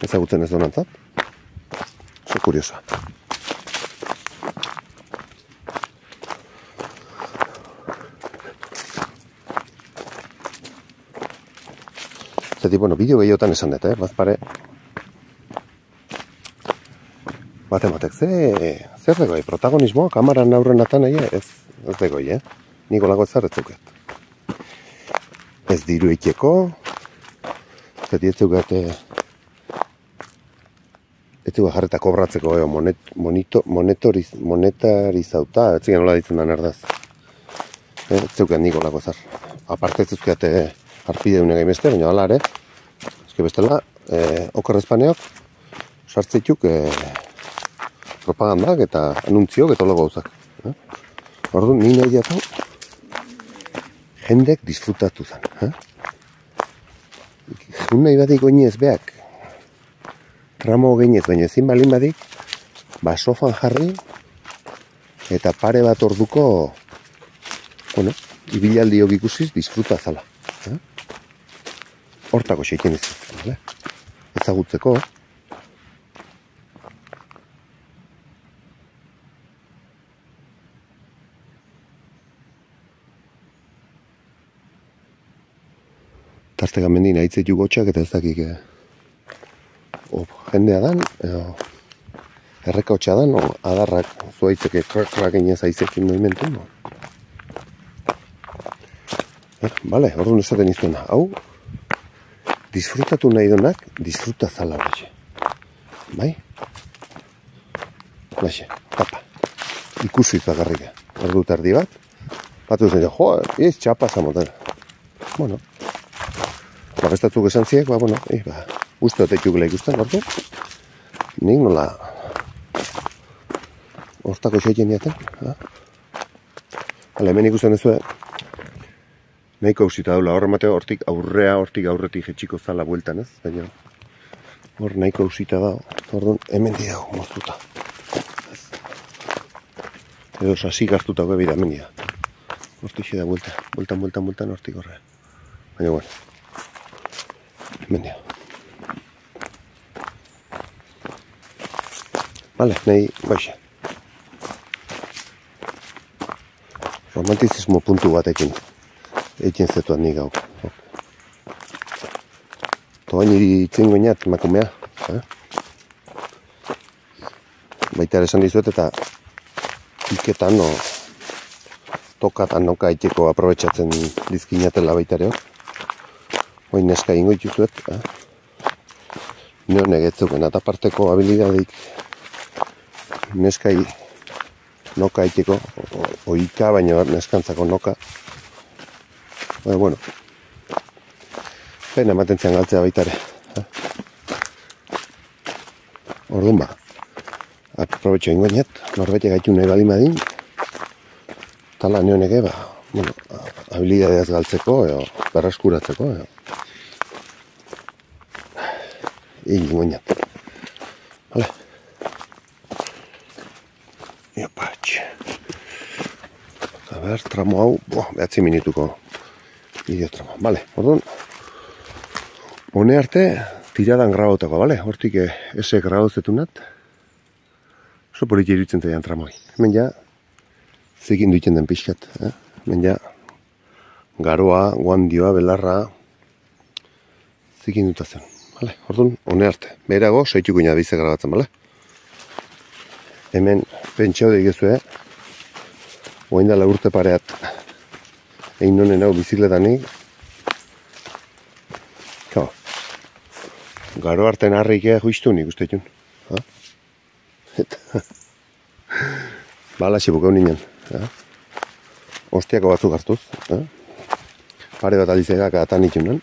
Ezagutzen ez donantzat. Oso kuriosa. Zeti, bueno, bideo gehiotan esan dut, bazpare. Batematek, zer degoi, protagonismoa, kamaran aurren atan ez degoi, Niko lago ezarretzuket. Ez diru eiteko, zeti ez zeugat, ez zeugat jarreta kobratzeko, monetarizauta, ez zigen nola ditzen da nerdaz. Ez zeugat niko lago ezar. Aparte ez zeugat arpide unegai beste, baina ala ere, ezke bestela, okerrezpaneok, sartzeituk, propagandak eta anuntziok eta holo gauzak. Orduan, ni nahi diatau, jendek disfrutatu zen. Jun nahi badik oinez beak, tramo geinez, baina ezin balin badik, sofan jarri, eta pare bat orduko, ibilaldiok ikusiz disfruta zala. Hortako xeiken izan, ezagutzeko, Tarteka mendina hitzetu gotxak eta ez dakik jendea dan, errekautxa dan, adarrak zuaitzeke krak inez aizekin movimentu. Bale, orduan esaten izuna. Hau, disfrutatu nahi donak, disfruta zala hori. Bai? Laxe, tapa. Ikusi zagarrika. Ordu tardi bat. Batu zen, ez txapa zamotan. Bueno. Bestatzuk esan ziek, uste ateitxukela ikusten, ordu. Nik nola hortako xeiten diaten. Hemen ikusten ezue, nahiko hausita daula, horre mateo hortik aurretik jetxiko zala bueltan ez, baina hor nahiko hausita da, orduan hemen didago moztuta. Edo sasik hartutako ebida hemen dida. Hortik da bueltan hortik horre. Baina bueno. Hemen dira. Bale, nahi, baixe. Romantizismo puntu batekin. Eitzen zetuan nik hau. Toa niri itzen goinat, emakumea. Baita ere esan dizuet eta iketan, tokatan noka iteko aprobetxatzen dizkinatela baita ere hor. Oin neska ingo ituzuet, nio negetzuken, eta parteko habilidadik neskai noka iteko, oika baino neskantzako noka. Bueno, pena ematen zian galtzea baitare. Orduan aprobetxo ingoinet, norbete gaitu nahi bali madin, tala nio nege, habilidadeaz galtzeko, berraskuratzeko, egin goinat. Vale. Iopatx. A ber, tramo hau, 9 minutuko bideo tramo. Bale, orduan, hone arte, tiradan grabotako, bale? Hortik ese grabozetunat. Oso politi iruditzen zaidan tramoi. Hemen ja, zekin duiten den pixkat. Hemen ja, garoa, guandioa, belarra, zekin dutazen. Bale, orduan, hone arte. Beherago, saituko ina bize grabatzen, bale? Hemen, pentsau daigezue, oain dala urte pareat, egin nonen hau bizikletanik. Garo arten harrikea juiztu nik uste txun. Bala xibukau ninen. Ostiako batzuk hartuz. Pare bat alizegak atan itunan.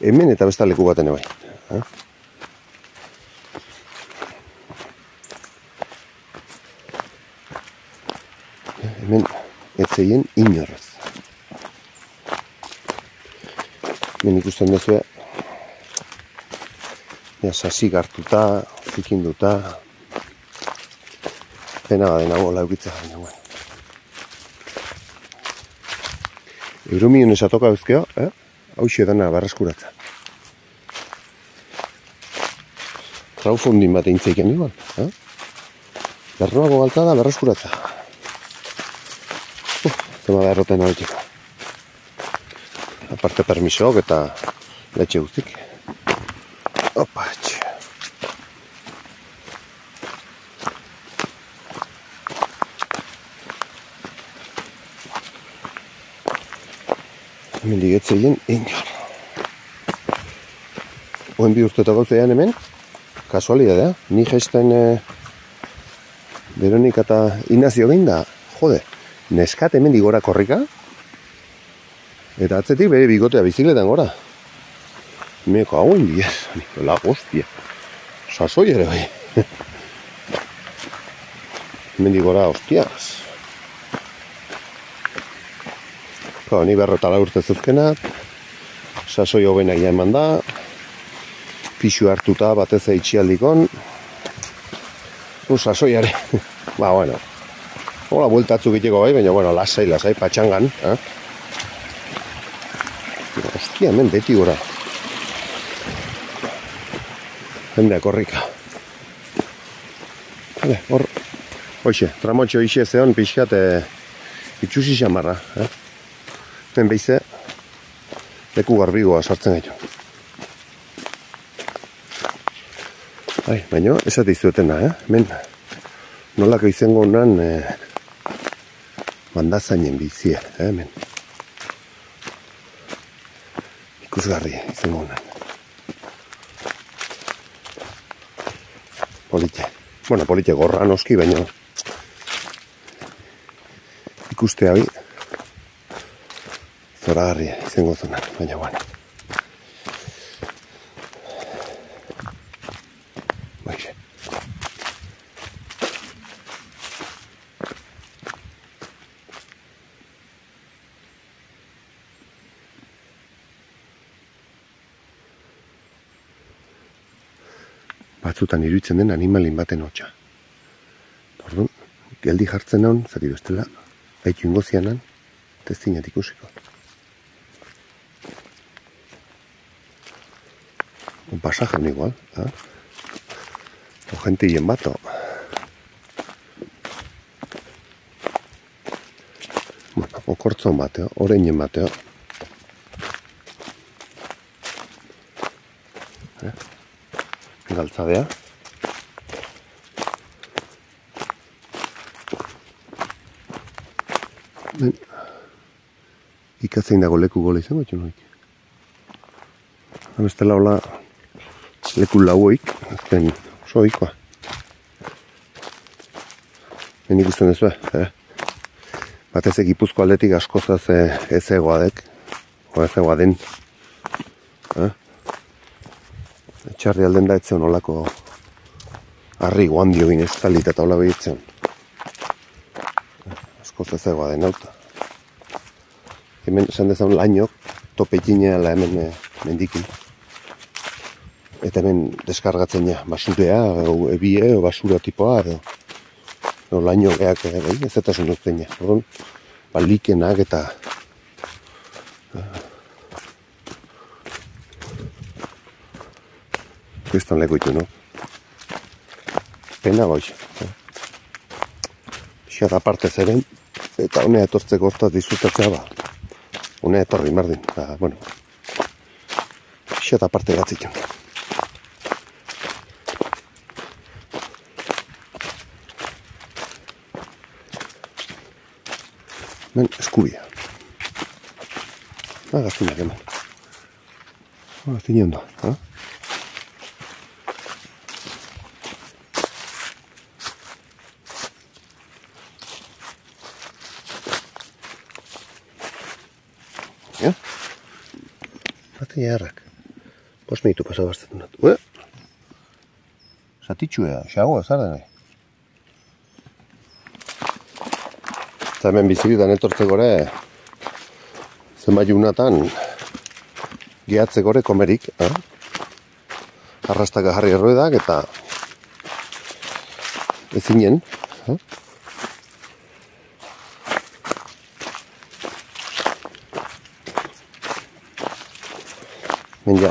Hemen eta besta leku baten ebai. Hemen etzeien inorrez. Hemen ikusten dezue sasik hartuta, zikinduta, pena badena bola eukitza baina guen. Euromion esatoka euzkeo, hau xedana barraskuratza. Crowdfunding bat eintzeiken igual, berroago galtada barraskuratza. Zema da erroten horitzeko. Aparte permisok eta letxe guztik. Opatx. Hemen digetzeien inor. Oen bi urtetako zean hemen, kasualidadea. Ni jaisten Veronika eta Inazio behin da, jode, neskat hemen digora korrika, eta atzetik bere bigotea bizikletan gora. Meko hau indiez, la hostia. Sasoi ere bai. Mendigora, hostias. Ni berro eta urte zuzkenat. Sasoi hobenak ja eman da. Pixu hartuta batez eitxialdikon. Sasoiare. Bueno. Hola, bueltatzuk iteko bai, baina, bueno, lasai, patxangan. Hostia, hemen beti gora. Jendea korrika. Hor, hoxe, tramotxo ixe zeon pixkat itxusi xamarra. Hemen behize, leku garbigoa sartzen gaitu. Baina, esate izuetena, hemen nolako izango honan mandazainen bizia, hemen. Ikusgarri izango honan. Polite gorra noski, baina ikustea bi zoragarria izango zona, baina bueno. Baixe. Batzutan iruditzen den animalin baten hotxa. Orduan, geldi jartzen hon, zari bestela, baitu ingozianan, testinet ikusiko. Un pasajean igual, o gente hien bato. Okortzon bateo, oreinen bateo. Galtzadea. Ikatzein dago leku gola izango etxun hoik. Bestela hola leku lauoik, azken oso oikoa. Ben ikusten duzu, batezek Gipuzko aldetik askozaz ez egoadek, o ez egoaden. Etxarri alden da etzeon olako harri guandio gine estalita eta hola behitzeon. Askozaz egoaden auta. Hemen esan dezaun lainok topetineala hemen mendikin. Eta hemen deskargatzen ja, basurea, ebie, o basura tipoa, edo laino geak ez eta sunuzteina. Orduan, likenak eta kriston leko ditu, no? Pena goix. Xat aparte zeren, eta honea etortzeko hortaz disfrutatzea ba. Honea etorri mardin, bueno. Xat aparte gatzitun. Men, eskubia. Gaztinak eman. Gaztine ondo, ha? Bate jarrak. 5 minutu pasau baztetan dut. Zatitxua, xagoa, zer da nahi. Eta hemen bizibitan etortzekore zenbait unatan gehatzekore komerik. Arrastaka jarri erroedak eta ezinen. Men ja,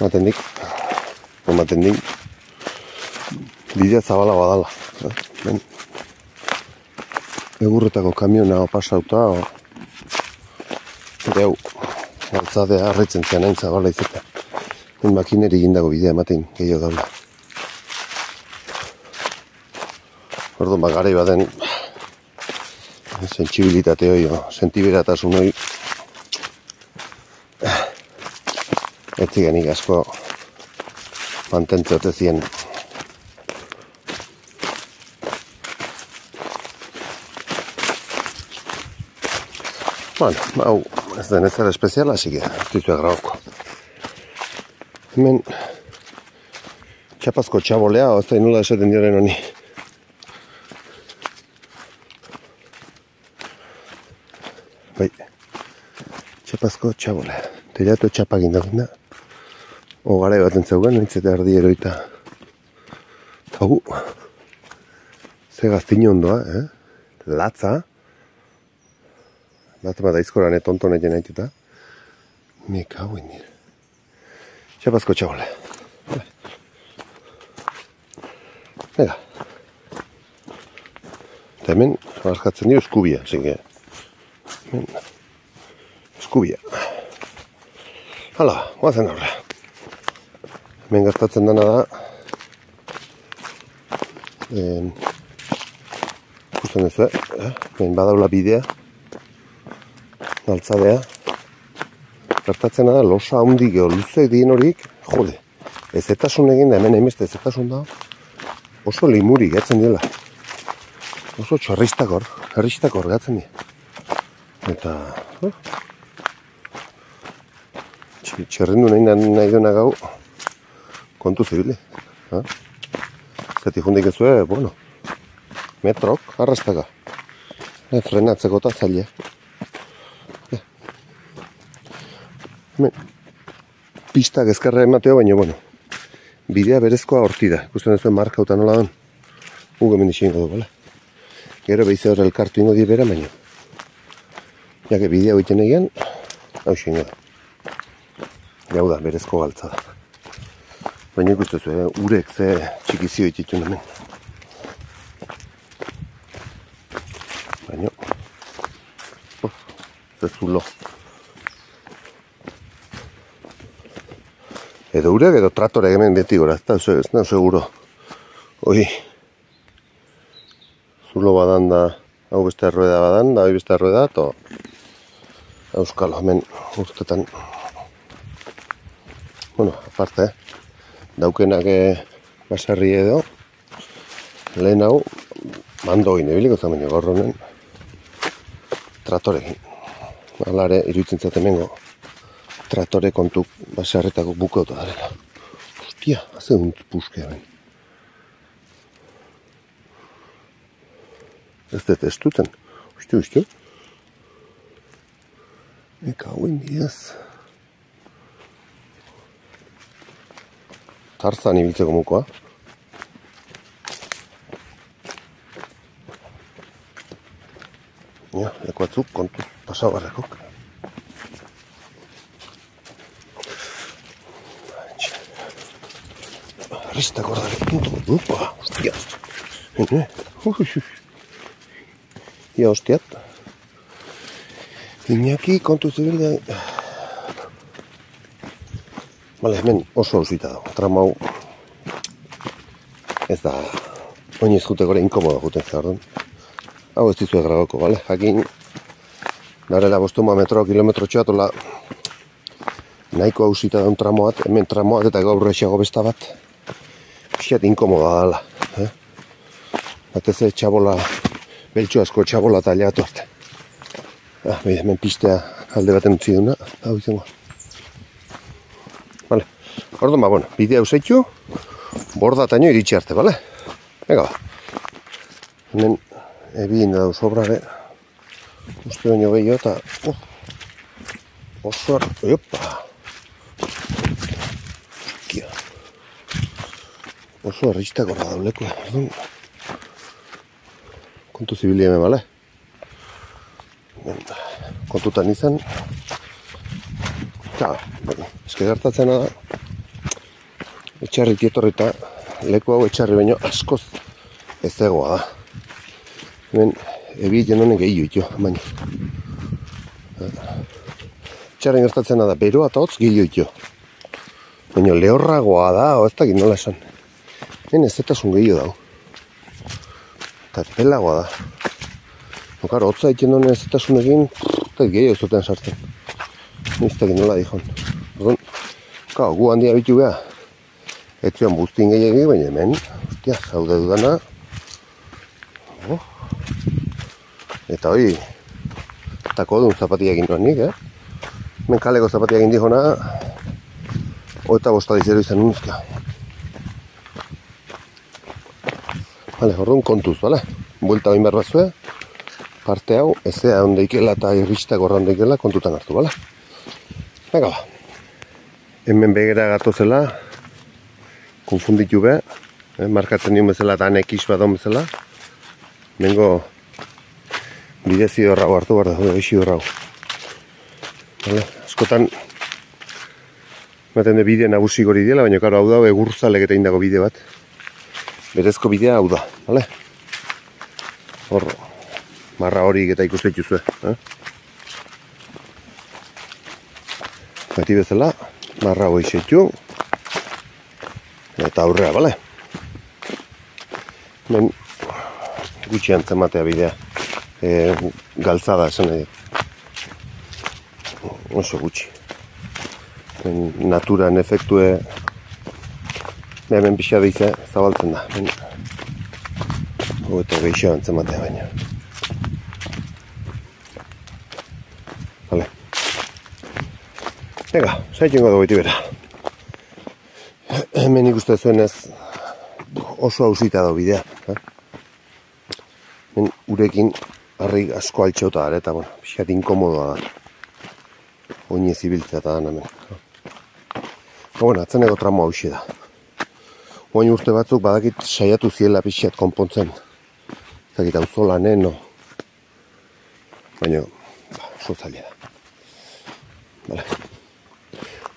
maten dik, bidea zabala badala. Men, egurretako kamiona pasauta, deu, galtzadea harritzen zean hain zabala izatea. Men makineri gindago bidea ematen gehiago daula. Orduan garai baden, sentsibilitate hoi, sentiberatasun hoi, etzigenik asko mantentze ote zien. Bueno, hau ez den ez zara espeziala, así que hartizue graboko. Hemen txapazko txabolea, ez da nola esaten dioren honi. Bai, txapazko txabolea. Telatu txapakin dagoen da. Garai baten zeugan, nintzeta erdi eroita. Eta ze gaztino ondoa, latza. Bat aizkoran tontonetan aiteta. Me cago en nire. Txapazko txabole. Ega. Eta hemen, askatzen dio eskubia, zinke. Eskubia. Hala, guazen horre. Hemen gertatzen dena da, ikusten duzu, hemen badaula bidea, galtzadea, gertatzen da, losa handik edo luze dien horik, jode, ezetasun egin da, hemen emeste ezetasun da, oso limurik gatzen dela, oso txarristakor gatzen dira, eta, txerrindu nahi duena gau, kontu zibile. Zeti jundik ezue, bueno, metrok, arrastaka. Frenatzeko eta zaila. Pistak ezkerra emateo, baina, bueno, bidea berezkoa horti da. Ikusten ez duen marka eta nola dan. Hemen izango du, bala. Gero behize hor elkartu ingo dibera, baina. Jake bidea hoiten egian, hau xingo da. Jau da, berezko galtza da. Baina ikustezu, urek ze txikizio ititun hemen. Baina, ze zulo. Edo urek edo tratore hemen beti gora, ez da seguro. Hoi, zulo badan da, hau beste errueda badan, da hoi beste errueda, eta euskalo hemen ustetan. Bueno, aparte, daukenak basarri edo, lehen hau, mando egin ebiliko zamen gaur honen, tratorekin. Alare, iruditzen zatemengo, tratore kontu basarretako bukauta darela. Ostia, haze dunt puske hemen. Ez dut ez dutzen. Ustu. Eka hauen diaz. Tarzan ibiltzeko mukoa. Ja, leku batzuk kontuz pasabarrakok. Arristak ordare puntu. Upa, hostia. Ia, hostiat. Iñaki kontuz zibilda. Bale, hemen oso hausita dago. Trama hau ez da oinez jute gore inkomoda juten zehardun. Hau ez dizue grabako, bale? Jakin darela 5 metro, kilometro txatola nahiko hausita daun tramoat, hemen tramoat eta gaur esiago besta bat pixat inkomoda dala. Batez txabola, beltxo asko txabola taliatu arte. Hemen pistea alde baten utzi duna, hau izango. Vale. Orduan, bueno, bidea usaitu, bordataino iritsi arte, bale? Ega ba. Hemen ebien da sobrare. Uste baino gehiago eta oso oso arristak horra dauleko. Kontu zibili hemen, bale? Kontutan izan. Eske gertatzena da. Etxarri tietorrita, leku hau etxarri baino askoz ez egoa da. Hemen ebi jenonen gehiago ito, baina. Etxarri gertatzena da, beroa eta hotz gehiago ito. Baina lehorragoa da, ez dakit nola esan. Hemen ez zetasun gehiago dago. Eta pelagoa da. Okaro, hotza egiten donen ez zetasunekin, eta gehiago zuten sartzen. Ez dakit nola dihon. Gu handia bitu beha. Ez zuen buztin gehiagik, baina hemen, hostia, zaude dudana. Eta hoi, tako duen zapatiak indoan nik, Hemen kaleko zapatiak indihona, eta bostadizero izan nuzka. Bale, orduan kontuz, bale? Buelta bain behar batzue, parte hau, ezea ondeikela eta irristak horra ondeikela kontutan hartu, bale? Venga ba. Hemen begera gatozela, konfunditu be, markatzen nion bezala eta anekiz badon bezala. Bengo bidezi horrau hartu behar da, eixi horrau. Askotan, ematen de bide nagusi gori dela, baina karo hau da, egurzalek eta indako bide bat. Berezko bidea hau da, bale? Hor, marra horik eta ikustetu zuen. Beti bezala, marra hoi setu, eta aurrea, bale? Hemen gutxi antzematea bidea, galtzada esan nahi. Oso gutxi. Naturan efektue hemen pixa behize zabaltzen da. Eta gehiago antzematea baina. Vale. Ega, saitungo dugu iti bera. Hemen ikuste zuenez oso hausita da bidea. Hemen urekin harri asko altxauta gara eta pixat inkomodoa da. Oinez ibiltzea eta dan hemen. Atzeneko tramo hauxe da. Oin urte batzuk badakit saiatu ziela pixat konpontzen. Zakit auzola neno. Baina, oso zaila da. Bale.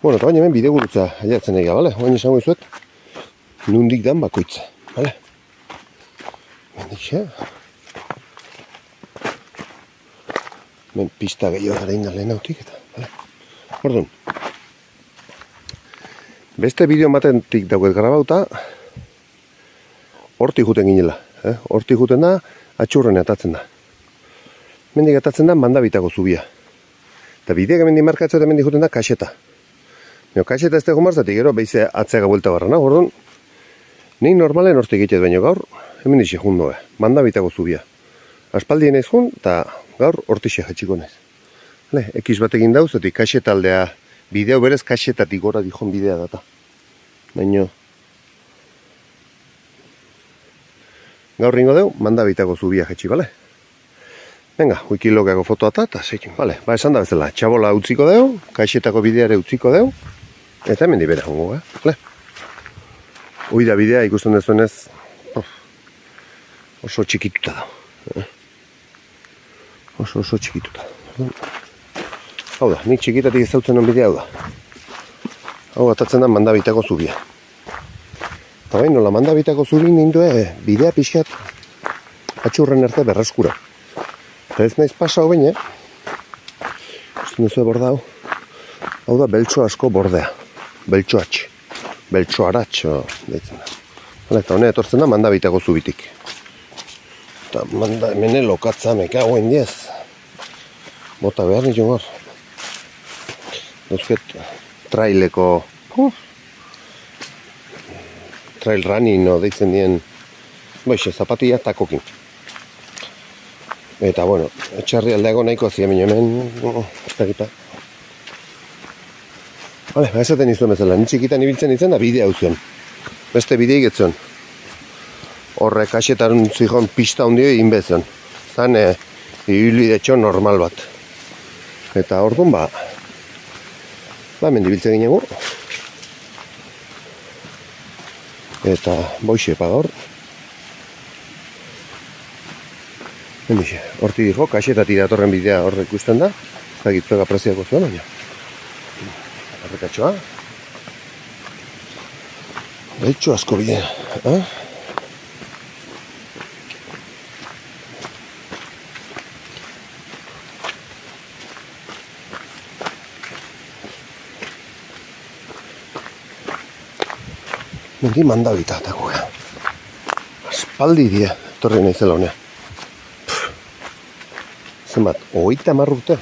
Eta baina hemen bidegurutza aiatzen egia, bale? Oin esango izuet, nundik dan bakoitza, bale? Mendixe. Hemen pista gehiago gara indan lehen hautik eta, bale? Orduan, beste bideo batentik dauket grabauta, hortik juten ginela. Hortik juten da, atxurren atatzen da. Mendik atatzen da, mandabitako zubia. Eta bideak hemendik markatzea eta hemendik juten da, kaseta. Kaseta ez dugu marzatik, gero, behize atzeaga buelta barra, orduan, nik normalen hortik egitez baino gaur, hemen dixe jundoa, mandabitako zubia. Aspaldien ez jun, eta gaur hortixe jetxiko nez. Ekiz batekin dauz, eta kaseta aldea, bideo berez kasetatik gora dijon bidea data. Baina, gaur ringo deu, mandabitako zubia jetxi, bale? Venga, wikilogiako fotoa eta zeikin, bale? Esan da bezala, txabola utziko deu, kaixetako bideare utziko deu, eta hemen dibera hongo, bale? Hoi da bidea ikusten dezuenez, oso txikituta da. Oso txikituta. Hau da, nik txikitatik ezautzen non bidea hau da. Hau atatzen da Mandabitako zubia. Eta bain, nola Mandabitako zubi nindue bidea pixkat atxurren arte berreskura. Eta ez naiz pasa hobein, usten duzu borda hau. Hau da beltxo asko bordea. Beltxoatx. Beltxoaratx, deitzen da. Eta honen etortzen da Mandabitako zubitik. Eta mene lokatza mekago indiez. Bota behar nitu hor. Duzket traileko... trail running, deitzen dien... Boixe, zapatia takokin. Eta, bueno, etxarri aldeago nahiko zia hemen... Eta Bale, esaten izuen bezala, nitxikitan ibiltzen itzen da bidea hau zion. Beste bidea igetzen. Horrek kasetan zihon pista hundio egin bezen. Zan, ibilbidetxo normal bat. Eta orduan hemen dibiltzen ginegu. Eta boixe, hor. Horti dijo, kasetatik datorren bidea horrek ikusten da. Zagitzuega preziako zuen, baina. Horrekatxoa. Beltxo asko bidea. Mendi Mandabita atako gara. Aspaldi dira, etorri naizela honea. Zenbat, 30 urte?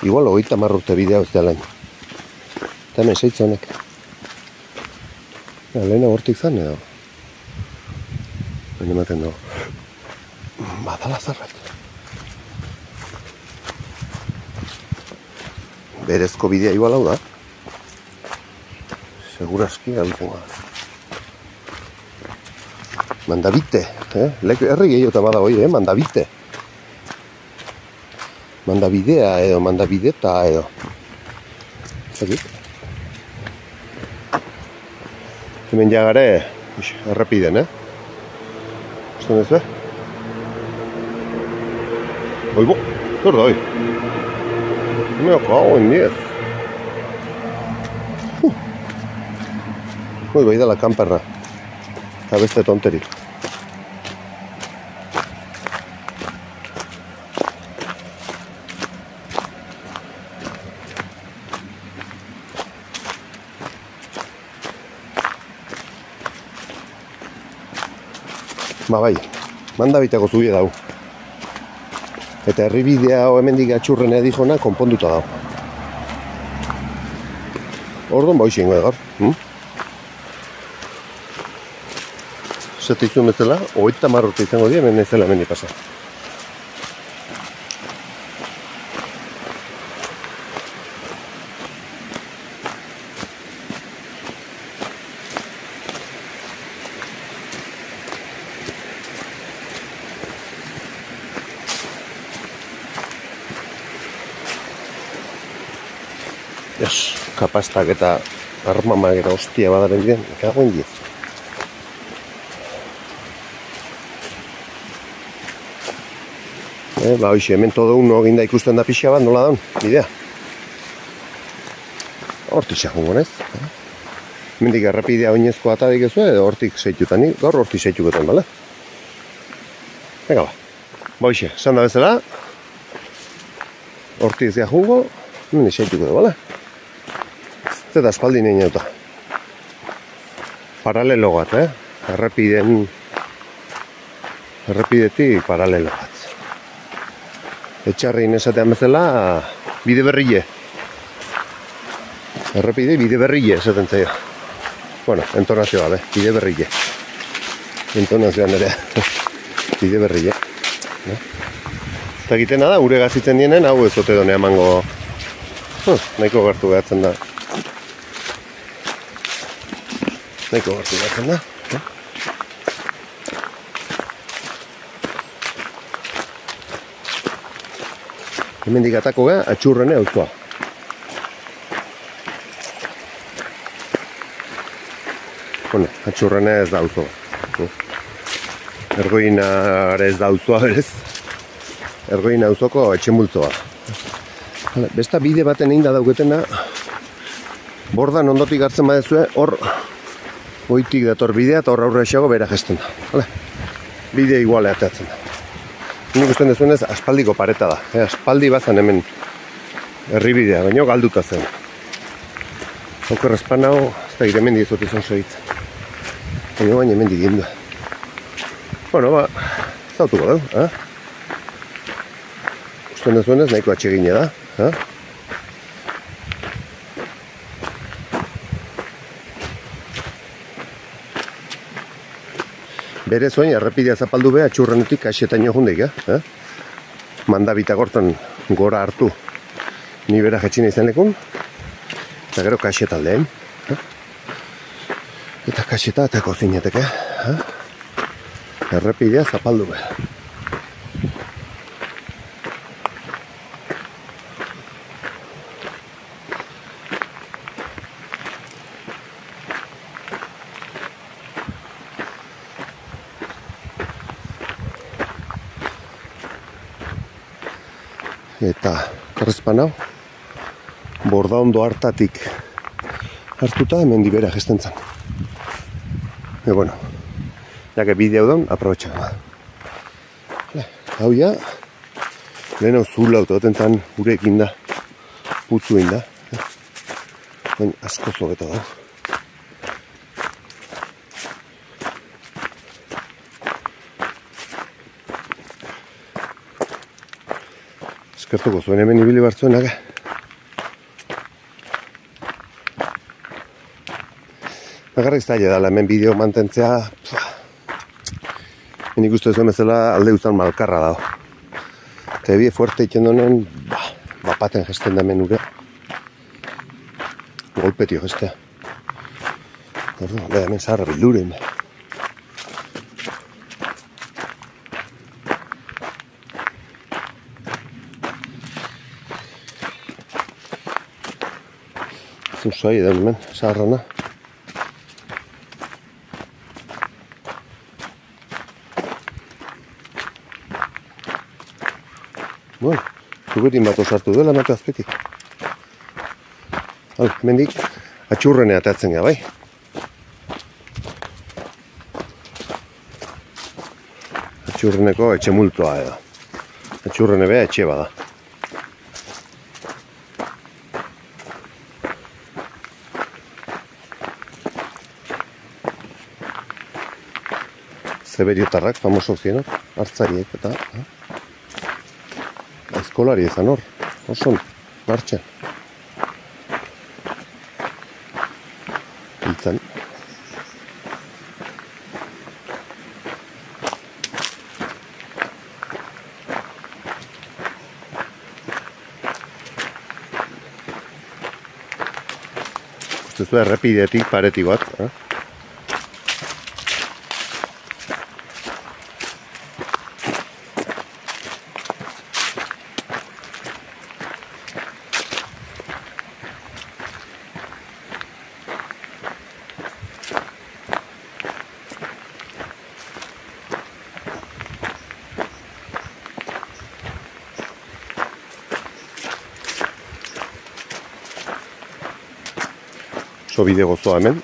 Igual 30 urte bidea uztea lain. Eta hemen seitza honek. Lehena hortik zan edo. Baina ematen dago. Badala zarrak. Berezko bidea igual hau da. Seguraski gabitzen gara. Mandabite, herri gehiota bada hoi, Mandabite. Mandabidea edo, Mandabideta edo. Zakit. Hemen jagare, errepiden, Usten ez, Oibo, zer da, oi? Hemeoko hau, endiez. Bai dela kanperra. Eta beste tonterik. Bai, Mandabitako zubia dau. Eta herribidea hemendik atxurrenea dijona konponduta dau. Orduan boixingo egar. Zete izun bezala, 30 urte izango dira, hemen ezela hemen ipasa. Kapastak eta armamak eta hostia badaren bidean, ikagoen diez. Hoxe, hemen todo uno ginda ikusten da pixa bat, nola daun, bidea. Hortik xakungo, nez? Mendik errepidea oinezko atadik ezu, edo hortik seitutan, gaur hortik seitukotan, bale? Ega ba. Hoxe, esan da bezala. Hortik zea jungo, mendik seituko da, bale? Eta espaldi nahi nauta. Paralelo bat, errepidetik paralelo bat. Etxarrein esatean bezala, bide berrile. Errepide, bide berrile esaten zaio. Bueno, entonazioa, bide berrile. Entonazioan ere, bide berrile. Eta egitena da, ure gazitzen dienen, hau ez ote donea emango. Nahiko gertu behatzen da. Nahiko gertu behatzen da. Hemendik atako gara, atxurrene auzoa. Bueno, atxurrene ez da auzoa. Ergoinare ez da auzoa berez. Ergoin auzoko etxemultzoa. Besta bide baten egin da dauketena, bordan ondotik hartzen badezue, hor goitik dator bidea eta hor aurre esago bera gesten da. Bide iguale ateatzen da. Nik usten dezuenez, aspaldiko pareta da. Aspaldi bazan hemen herribidea, baina galduta zen. Oker espan hau, ez da hemen dizut izan segitzen. Baina hemen digin da. Bueno, zautuko dugu, Usten dezuenez, nahiko atsegine da, Bere zoin, errepidea zapaldu beha, txurrenetik kaxetaino jundeik, Mandabita gortan gora hartu. Ni bera jetxina izan lekun, eta gero kaxeta aldeen. Eta kaxeta eta kozineteke, Errepidea zapaldu beha. Eta karrezpan hau, borda ondo hartatik hartuta hemen dibera gesten zen. Bueno, jake bide hau daun, aprobetxak da. Hau ja, lehen hau zula autoten zan urekin da, putzuin da. Baina asko zobeto da. Eskertuko zuen hemen ibili bartzuenak. Bakarrik zaila dala hemen bideo mantentzea. Hemen ikustu zuen bezala alde guztan malkarra dago. Eta ebie fuerte itxen donen, bapaten gesten da hemen ure. Golpetio gestea. Hemen zaharra bilduren. Zuzai edan hemen, zaharrana. Bueno, zugetin bat osartu duela emate azpetik. Mendik, atxurrenea atatzen gara, bai? Atxurreneko etxe multoa edo. Atxurrene beha etxe bada. Zeberiotarrak, famoso zienok, hartzaiek eta eskolari ezan hor, oson, martxan. Hiltzen. Ustezu errepidetik paretik bat, oso bide gozoa hemen,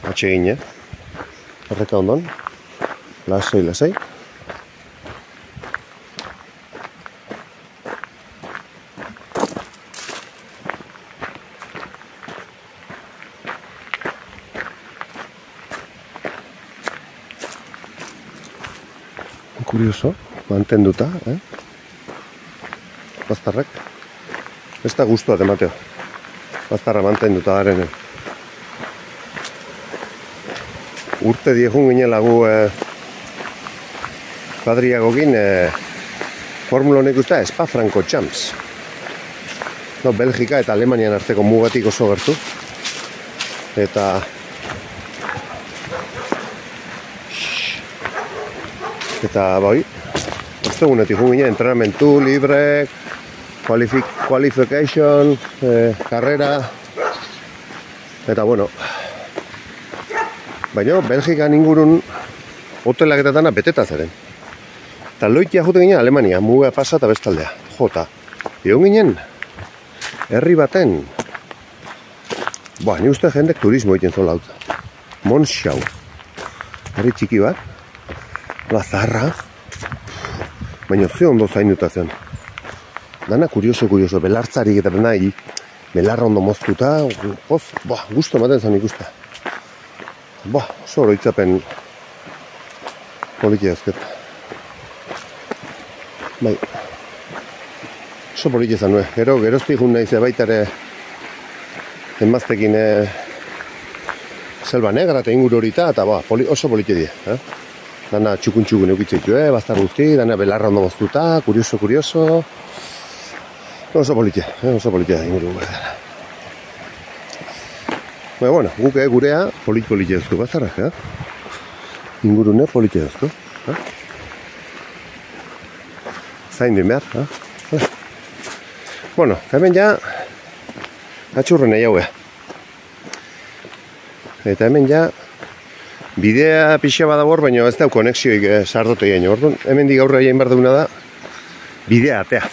atsegine, erreka ondon, lasai. Kurioso, mantenduta, baztarrak. Ez da guztua temateo. Baztarra mantenduta garen. Urte diehun ginen lagu kadriagokin Formula honek usta Spa-Francorchamps. Belgika eta Alemanian arteko mugatik oso gertu. Eta bai, ostegunetik jun ginen entrenamentu, libre, qualification, karrera, eta bueno, baina Belgikan ingurun hotelak eta dana beteta zeren. Eta loitia juten ginen Alemania, muga pasa eta bestaldea. Jota. Egon ginen, herri baten, ni uste jendek turismo egiten zola hau. Monschau. Herri txiki bat. La zarra. Baina ze ondo zainuta zen. Dana kurioso, belartzarik eta nahi, belarra ondo moztuta, gusto ematen zen ikusta. Oso oroitzapen politia ezket. Bai, oso politia zen nuen. Geroztik jun nahi zebaitare enmaztekin selva negra eta inguru horita, eta oso politia die. Dana txukun eukitzeitu, baztar guzti, dana belarra ondo moztuta, kurioso. Oso politia inguru gara. Bueno, guk gurea politia duzko bazarrak, ingurune politia duzko. Zain din behar, Bueno, hemen ja atxurren nahi haue. Eta hemen ja bidea pixa badabor, baina ez dau konexioik sardote egin. Orduan, hemen di gaurra egin behar duguna da bidea atea.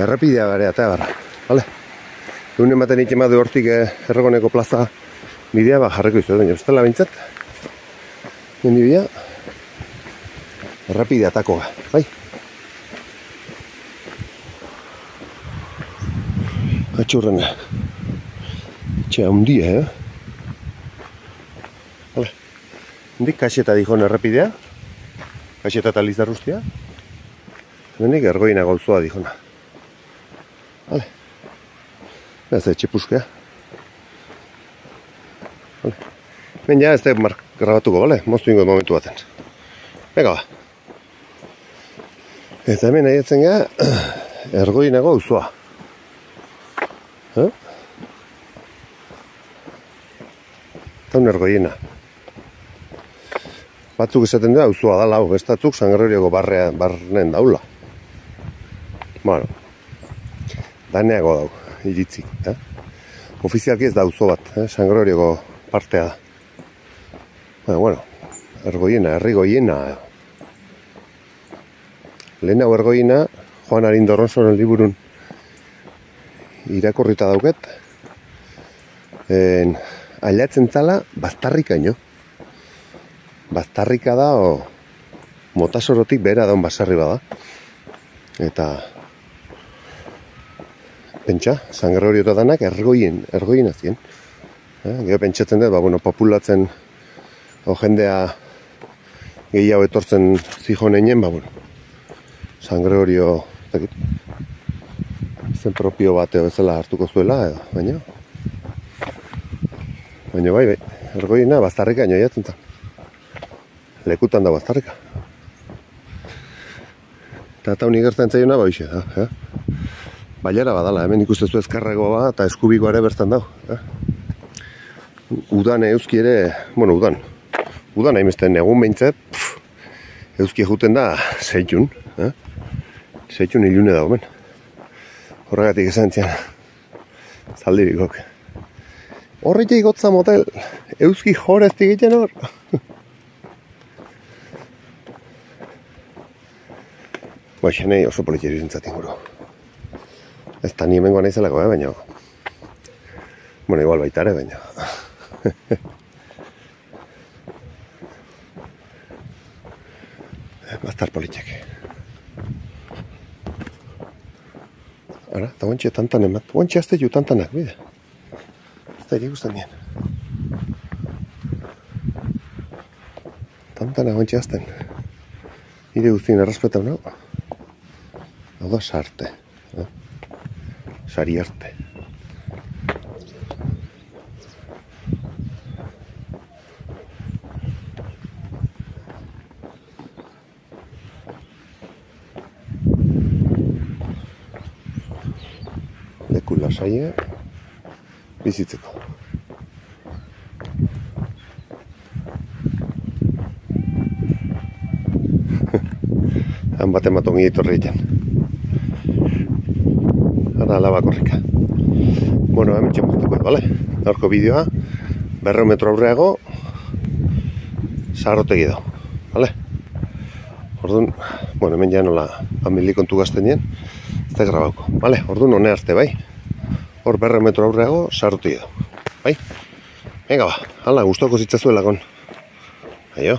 Errepidea gare atea barra. Vale? Egun ematen ikema du hortik Erregoneko plaza bidea jarreko izu. Ez dela bintzat. Hemen bidea errepidea atako. Bai? Atxurren. Txea, hundia, Vale. Hendik kaxeta dihon errepidea. Kaxeta eta Lizarrustia. Hemendik Ergoina gauzoa dihona. Vale. Ez etxe puskea. Vale. Hemen ja ez da grabatuko, vale? Moztu ingo momentu baten. Venga ba. Eta hemen aietzen gara Ergoina gauzoa. Taun Ergoiena. Batzuk esaten da auzoa da lau, bestatzuk San Gregorioko barnen daula. Bueno, daneago dau, iritzik. Ofizialki ez da auzo bat, San Gregorioko partea da. Bueno, Ergoiena, Errigoiena. Lehen hau Ergoiena, Juan Arindo Ronsoren liburun irakurrita dauket. Ailatzen zala, baztarrikaino. Baztarrika da, motasorotik behera daun basarri bada. Eta pentsa, San Gregorio eta danak Ergoiena zien. Gero pentsatzen dut, populatzen jendea gehiago etortzen zijoneinen, San Gregorio zen propio bateo bezala hartuko zuela, baina bai, Ergoiena baztarrika ino jatzen zen. Lekutan da baztarrika. Eta unik gertzen zaiona hoxe da. Bailara badala, hemen ikustezu ezkarragoa eta eskubikoa ere bertan dau. Udan euski ere, udan hainbestean egun behintzat, euski juten da zeitun. Zeitun ilune da, omen. Horregatik esan zian, zaldirikok. Horretik gotza motel, euski joreztik egiten hor. Nahi oso politiari zintzatik guru. Ez da ni hemengoa nahi zelako, baina... igual baitare, baina... Bastar politiak. Ara, eta guantxe tantan emat. Guantxe azte ju tantanak, bide. Ez da irikusten dien. Tantanak guantxe azten. Ire guztien errespeta hona. Hau da, sarte. Sari arte. Leku lasaia bizitzeko. Han bat ematon egitorri egiten. Ara alabakorrika. Hemen txemuztuko, bale? Gaurko bideoa, 200 metro aurreago, sarrotegi dago, bale? Orduan, bueno, hemen ja nola familie kontu gazten dien, ez da grabauko. Vale, orduan hone arte, bai? Hor 200 metro aurreago sartu edo. Bai? Venga ba, hala, gustoko zitzazuelakon. Aio.